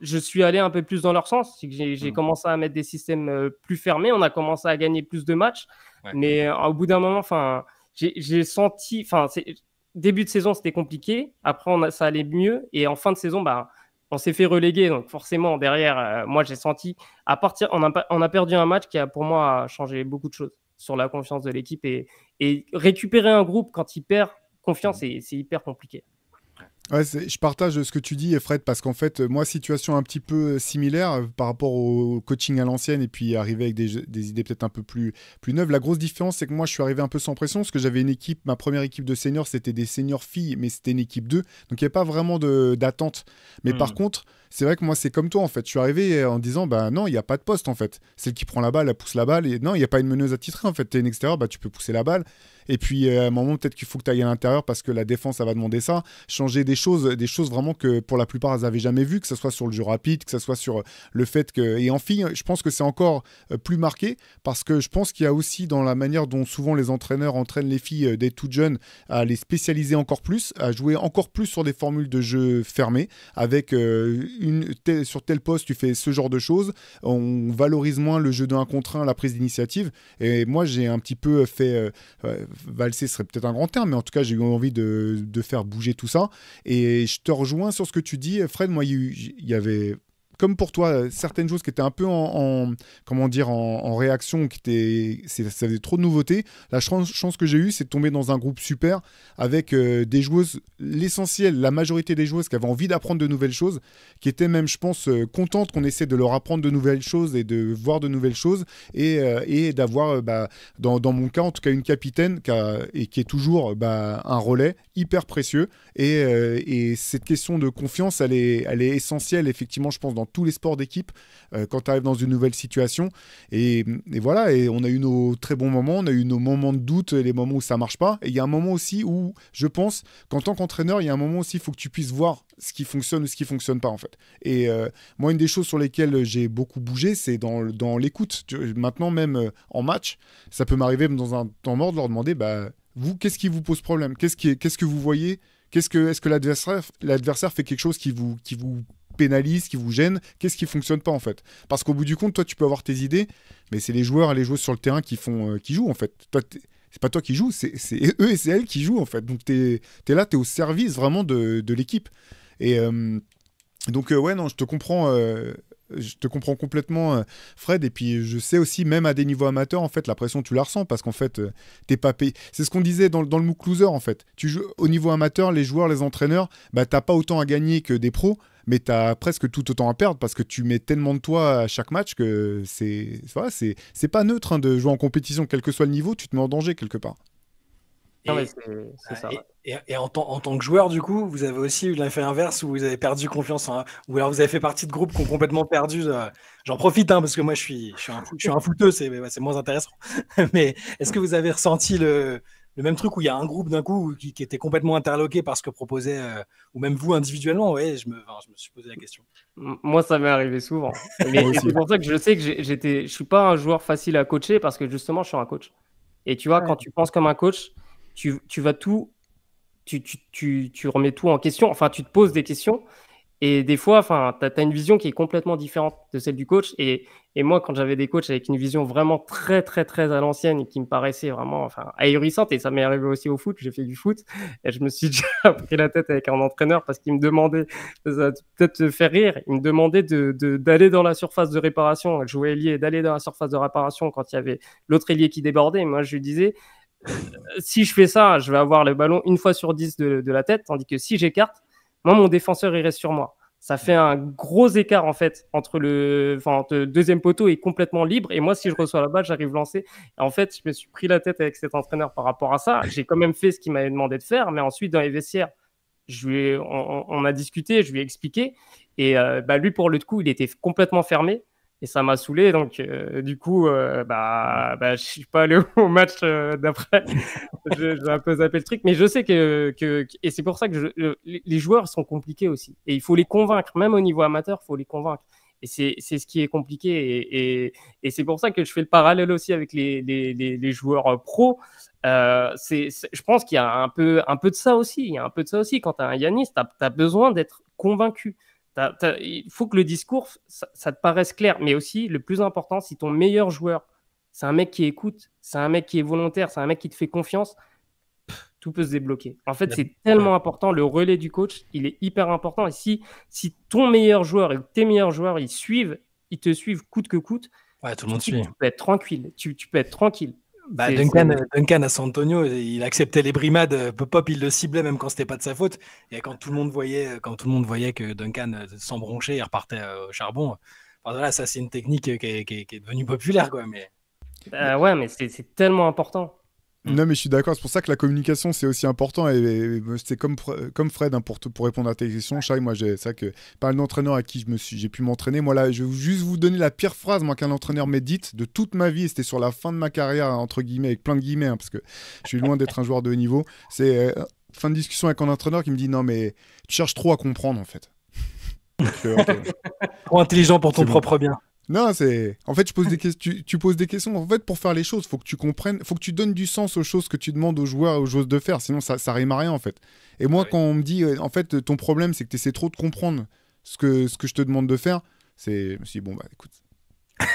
je suis allé un peu plus dans leur sens. J'ai commencé à mettre des systèmes plus fermés. On a commencé à gagner plus de matchs, mais au bout d'un moment, j'ai senti. Début de saison, c'était compliqué. Après, ça allait mieux, et en fin de saison, on s'est fait reléguer, donc forcément derrière, moi j'ai senti on a perdu un match qui a pour moi changé beaucoup de choses sur la confiance de l'équipe, et récupérer un groupe quand il perd confiance, c'est hyper compliqué. Ouais, je partage ce que tu dis, Fred, parce qu'en fait, moi, situation un petit peu similaire par rapport au coaching à l'ancienne et puis arriver avec des idées peut-être un peu plus neuves. La grosse différence, c'est que moi, je suis arrivé un peu sans pression parce que j'avais une équipe, ma première équipe de seniors, c'était des seniors filles, mais c'était une équipe 2. Donc, il n'y avait pas vraiment d'attente. Mais par contre, c'est vrai que moi, c'est comme toi, en fait. Je suis arrivé en disant, bah non, il n'y a pas de poste, en fait. Celle qui prend la balle, elle pousse la balle. Et non, il n'y a pas une meneuse attitrée, en fait. Tu es une extérieur, bah, tu peux pousser la balle. Et puis, à un moment, peut-être qu'il faut que tu ailles à l'intérieur parce que la défense, ça va demander ça. Changer des choses vraiment que pour la plupart, elles n'avaient jamais vues, que ce soit sur le jeu rapide, que ce soit sur le fait que. Et en filles, je pense que c'est encore plus marqué parce que je pense qu'il y a aussi dans la manière dont souvent les entraîneurs entraînent les filles dès toutes jeunes à les spécialiser encore plus, à jouer encore plus sur des formules de jeu fermées avec sur tel poste, tu fais ce genre de choses. On valorise moins le jeu de 1 contre 1, la prise d'initiative. Et moi, j'ai un petit peu fait. Valser serait peut-être un grand terme, mais en tout cas, j'ai eu envie de faire bouger tout ça. Et je te rejoins sur ce que tu dis, Fred. Moi, il y avait, comme pour toi, certaines choses qui étaient un peu comment dire, en réaction, ça faisait trop de nouveautés. La chance que j'ai eue, c'est de tomber dans un groupe super avec des joueuses, l'essentiel, la majorité des joueuses qui avaient envie d'apprendre de nouvelles choses, qui étaient même, je pense, contentes qu'on essaie de leur apprendre de nouvelles choses et de voir de nouvelles choses et d'avoir, dans mon cas, en tout cas, une capitaine qui est toujours un relais hyper précieux. Et cette question de confiance, elle est essentielle, effectivement, je pense, dans tous les sports d'équipe quand tu arrives dans une nouvelle situation. Et voilà, et on a eu nos très bons moments, on a eu nos moments de doute, les moments où ça marche pas. Et il y a un moment aussi où, je pense, qu'en tant qu'entraîneur, il y a un moment aussi, il faut que tu puisses voir ce qui fonctionne ou ce qui fonctionne pas, en fait. Et moi, une des choses sur lesquelles j'ai beaucoup bougé, c'est dans l'écoute. Maintenant, même en match, ça peut m'arriver dans un temps mort de leur demander, vous, qu'est-ce qui vous pose problème ? Qu'est-ce que vous voyez ? Est-ce que l'adversaire fait quelque chose qui vous pénalise, qui vous gêne? Qu'est-ce qui fonctionne pas, en fait? Parce qu'au bout du compte, toi, tu peux avoir tes idées, mais c'est les joueurs et les joueuses sur le terrain qui jouent, en fait. Toi, c'est pas toi qui joues, c'est eux et c'est elles qui jouent, en fait. Donc t'es là, t'es au service vraiment de l'équipe. Et donc ouais, non, je te comprends. Je te comprends complètement, Fred. Et puis, je sais aussi, même à des niveaux amateurs, en fait, la pression, tu la ressens parce qu'en fait, t'es pas payé. C'est ce qu'on disait dans le MOOC Loser, en fait. Tu joues au niveau amateur, les joueurs, les entraîneurs, t'as pas autant à gagner que des pros, mais t'as presque tout autant à perdre parce que tu mets tellement de toi à chaque match que c'est pas neutre de jouer en compétition, quel que soit le niveau, tu te mets en danger quelque part. Non, mais c'est ça. Et en tant que joueur, du coup, vous avez aussi eu l'effet inverse où vous avez perdu confiance, ou alors vous avez fait partie de groupes qui ont complètement perdu. J'en profite parce que moi je suis un footeux, c'est moins intéressant. Mais est-ce que vous avez ressenti le même truc où il y a un groupe d'un coup qui était complètement interloqué par ce que proposait, ou même vous individuellement? Ouais, je me suis posé la question. Moi, ça m'est arrivé souvent. Et c'est pour ça que je sais que je suis pas un joueur facile à coacher parce que justement, je suis un coach. Et tu vois, quand tu penses comme un coach, tu vas tout, tu remets tout en question. Enfin, tu te poses des questions. Et des fois, tu as une vision qui est complètement différente de celle du coach. Et moi, quand j'avais des coachs avec une vision vraiment très, très, très à l'ancienne et qui me paraissait vraiment ahurissante, et ça m'est arrivé aussi au foot, j'ai fait du foot, et je me suis déjà pris la tête avec un entraîneur parce qu'il me demandait, ça va peut-être te faire rire, il me demandait d'aller dans la surface de réparation, je jouais ailier, d'aller dans la surface de réparation quand il y avait l'autre ailier qui débordait. Et moi, je lui disais, si je fais ça, je vais avoir le ballon 1 fois sur 10 de la tête, tandis que si j'écarte, moi, mon défenseur, il reste sur moi. Ça fait un gros écart, en fait, entre le deuxième poteau est complètement libre. Et moi, si je reçois la balle, j'arrive lancé. Et en fait, je me suis pris la tête avec cet entraîneur par rapport à ça. J'ai quand même fait ce qu'il m'avait demandé de faire. Mais ensuite, dans les vestiaires, on a discuté, je lui ai expliqué. Et lui, pour le coup, il était complètement fermé. Et ça m'a saoulé, donc du coup, je suis pas allé au match d'après. J'ai un peu zappé le truc, mais je sais que et c'est pour ça que les joueurs sont compliqués aussi. Et il faut les convaincre, même au niveau amateur, il faut les convaincre. Et c'est ce qui est compliqué. Et c'est pour ça que je fais le parallèle aussi avec les joueurs pros. Je pense qu'il y a un peu de ça aussi. Il y a un peu de ça aussi. Quand tu as un Yanis, tu as besoin d'être convaincu. Il faut que le discours, ça te paraisse clair. Mais aussi, le plus important, si ton meilleur joueur, c'est un mec qui écoute, c'est un mec qui est volontaire, c'est un mec qui te fait confiance, tout peut se débloquer. En fait, c'est tellement important. Le relais du coach, il est hyper important. Et si ton meilleur joueur et tes meilleurs joueurs, ils te suivent coûte que coûte, tout le monde suit. Tu peux être tranquille. Tu peux être tranquille. Bah, C'est- Duncan à San Antonio, il acceptait les brimades. Pop, il le ciblait même quand c'était pas de sa faute. Et quand tout le monde voyait que Duncan s'embronchait, il repartait au charbon. Enfin, voilà, ça c'est une technique qui est devenue populaire, quoi. Mais Ouais, mais c'est tellement important. Non, mais je suis d'accord. C'est pour ça que la communication, c'est aussi important. Et c'est comme Fred, hein, pour répondre à tes questions. Shai, moi, c'est ça que pas un entraîneur à qui j'ai pu m'entraîner. Moi, là, je vais juste vous donner la pire phrase moi, qu'un entraîneur m'ait dite de toute ma vie. Et c'était sur la fin de ma carrière, entre guillemets, avec plein de guillemets, hein, parce que je suis loin d'être un joueur de haut niveau. C'est fin de discussion avec un entraîneur qui me dit non, mais tu cherches trop à comprendre, en fait. Donc, ok. trop intelligent pour ton C'est bon. propre bien. Non, c'est. En fait, tu poses des questions. En fait, pour faire les choses, faut que tu comprennes, faut que tu donnes du sens aux choses que tu demandes aux joueurs et aux joueuses de faire. Sinon, ça rime à rien, en fait. Et moi, Ouais. quand on me dit, en fait, ton problème, c'est que tu essaies trop de comprendre ce que je te demande de faire, je me suis dit, bon, bah, écoute.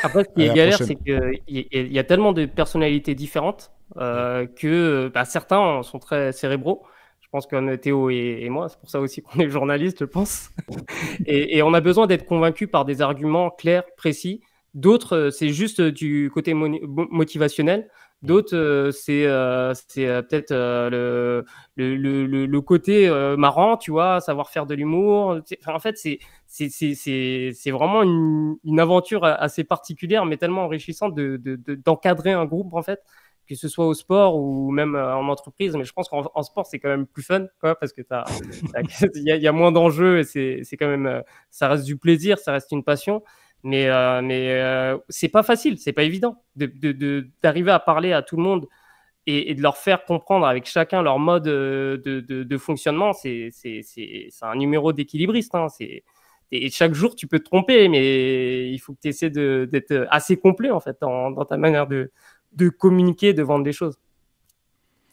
Après, ce qui À est la galère, prochaine. c'est qu'il y a tellement de personnalités différentes que certains sont très cérébraux. Je pense qu'on Théo et moi, c'est pour ça aussi qu'on est journaliste, je pense. Et on a besoin d'être convaincu par des arguments clairs, précis. D'autres, c'est juste du côté motivationnel. D'autres, c'est peut-être le côté marrant, tu vois, savoir faire de l'humour. Enfin, en fait, c'est vraiment une aventure assez particulière, mais tellement enrichissante d'encadrer un groupe, en fait, que ce soit au sport ou même en entreprise. Mais je pense qu'en sport, c'est quand même plus fun, quoi, parce que il y a moins d'enjeux et c'est quand même, ça reste du plaisir, ça reste une passion. Mais c'est pas facile, c'est pas évident d'arriver à parler à tout le monde et de leur faire comprendre avec chacun leur mode de fonctionnement. C'est un numéro d'équilibriste. Hein. Et chaque jour, tu peux te tromper, mais il faut que tu essaies d'être assez complet en fait, dans ta manière de communiquer, de vendre des choses.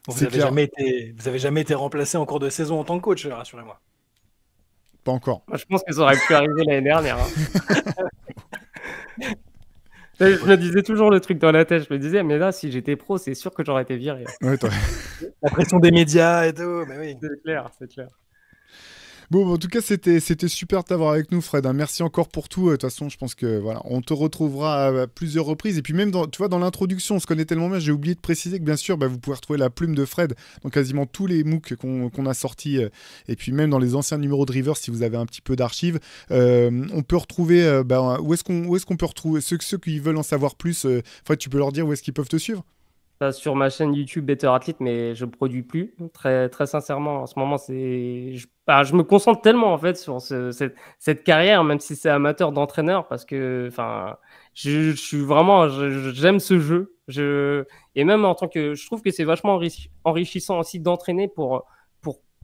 Vous C'est avez clair. jamais été remplacé en cours de saison en tant que coach, rassurez-moi. Pas encore. Moi, je pense que ça aurait pu arriver l'année dernière. Hein. Je me disais toujours le truc dans la tête. Je me disais, mais là, si j'étais pro, c'est sûr que j'aurais été viré. Ouais, La pression des médias et tout, mais oui. C'est clair, c'est clair. Bon, en tout cas, c'était super de t'avoir avec nous, Fred. Hein. Merci encore pour tout. De toute façon, je pense que voilà, on te retrouvera à plusieurs reprises. Et puis même, tu vois, dans l'introduction, on se connaît tellement bien. J'ai oublié de préciser que bien sûr, vous pouvez retrouver la plume de Fred dans quasiment tous les MOOC qu'on a sortis. Et puis même dans les anciens numéros de River, si vous avez un petit peu d'archives, on peut retrouver. Où est-ce qu'on peut retrouver ceux qui veulent en savoir plus. Fred, tu peux leur dire où est-ce qu'ils peuvent te suivre? Sur ma chaîne YouTube Better Athlete, mais je produis plus. Très, très sincèrement, en ce moment, je me concentre tellement en fait sur cette carrière, même si c'est amateur d'entraîneur, parce que je suis vraiment, j'aime ce jeu. Et même en tant que, je trouve que c'est vachement enrichissant aussi d'entraîner pour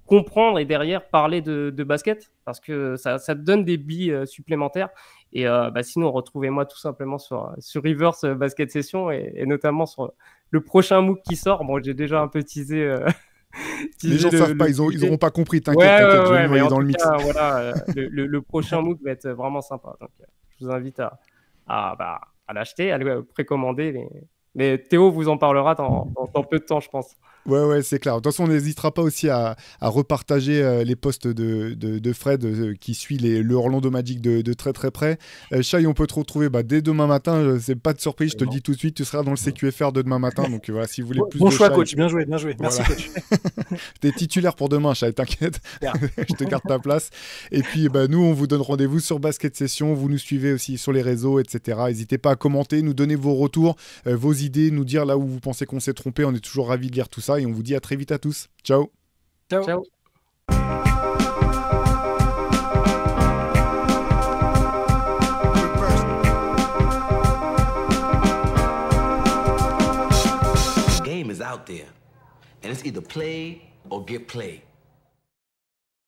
comprendre et derrière parler de basket, parce que ça te donne des billes supplémentaires. Et sinon, retrouvez-moi tout simplement sur Reverse Basket Session et notamment sur le prochain MOOC qui sort. Bon, j'ai déjà un peu teasé. Les gens ne savent pas, ils n'auront pas compris. T'inquiète, Ouais, je vais me mais noyer en dans tout le mix. cas, voilà, le prochain MOOC va être vraiment sympa. Donc, je vous invite à l'acheter, à le précommander. Mais Théo vous en parlera dans peu de temps, je pense. Ouais, c'est clair. De toute façon, on n'hésitera pas aussi à repartager les posts de Fred qui suit le Orlando Magic de très très près. Shai, on peut te retrouver dès demain matin. C'est pas de surprise, je te le dis tout de suite. Tu seras dans le CQFR de demain matin. Donc voilà, si vous voulez plus Bon de choix, Shai, coach. Bien joué. Merci, Voilà. coach. T'es titulaire pour demain, Shai, t'inquiète. Super. Je te garde ta place. Et puis, nous, on vous donne rendez-vous sur Basket Session. Vous nous suivez aussi sur les réseaux, etc. N'hésitez pas à commenter, nous donner vos retours, vos idées, nous dire là où vous pensez qu'on s'est trompé. On est toujours ravis de lire tout ça et on vous dit à très vite à tous. Ciao. Ciao. Ciao. The game is out there, and it's either play or get played.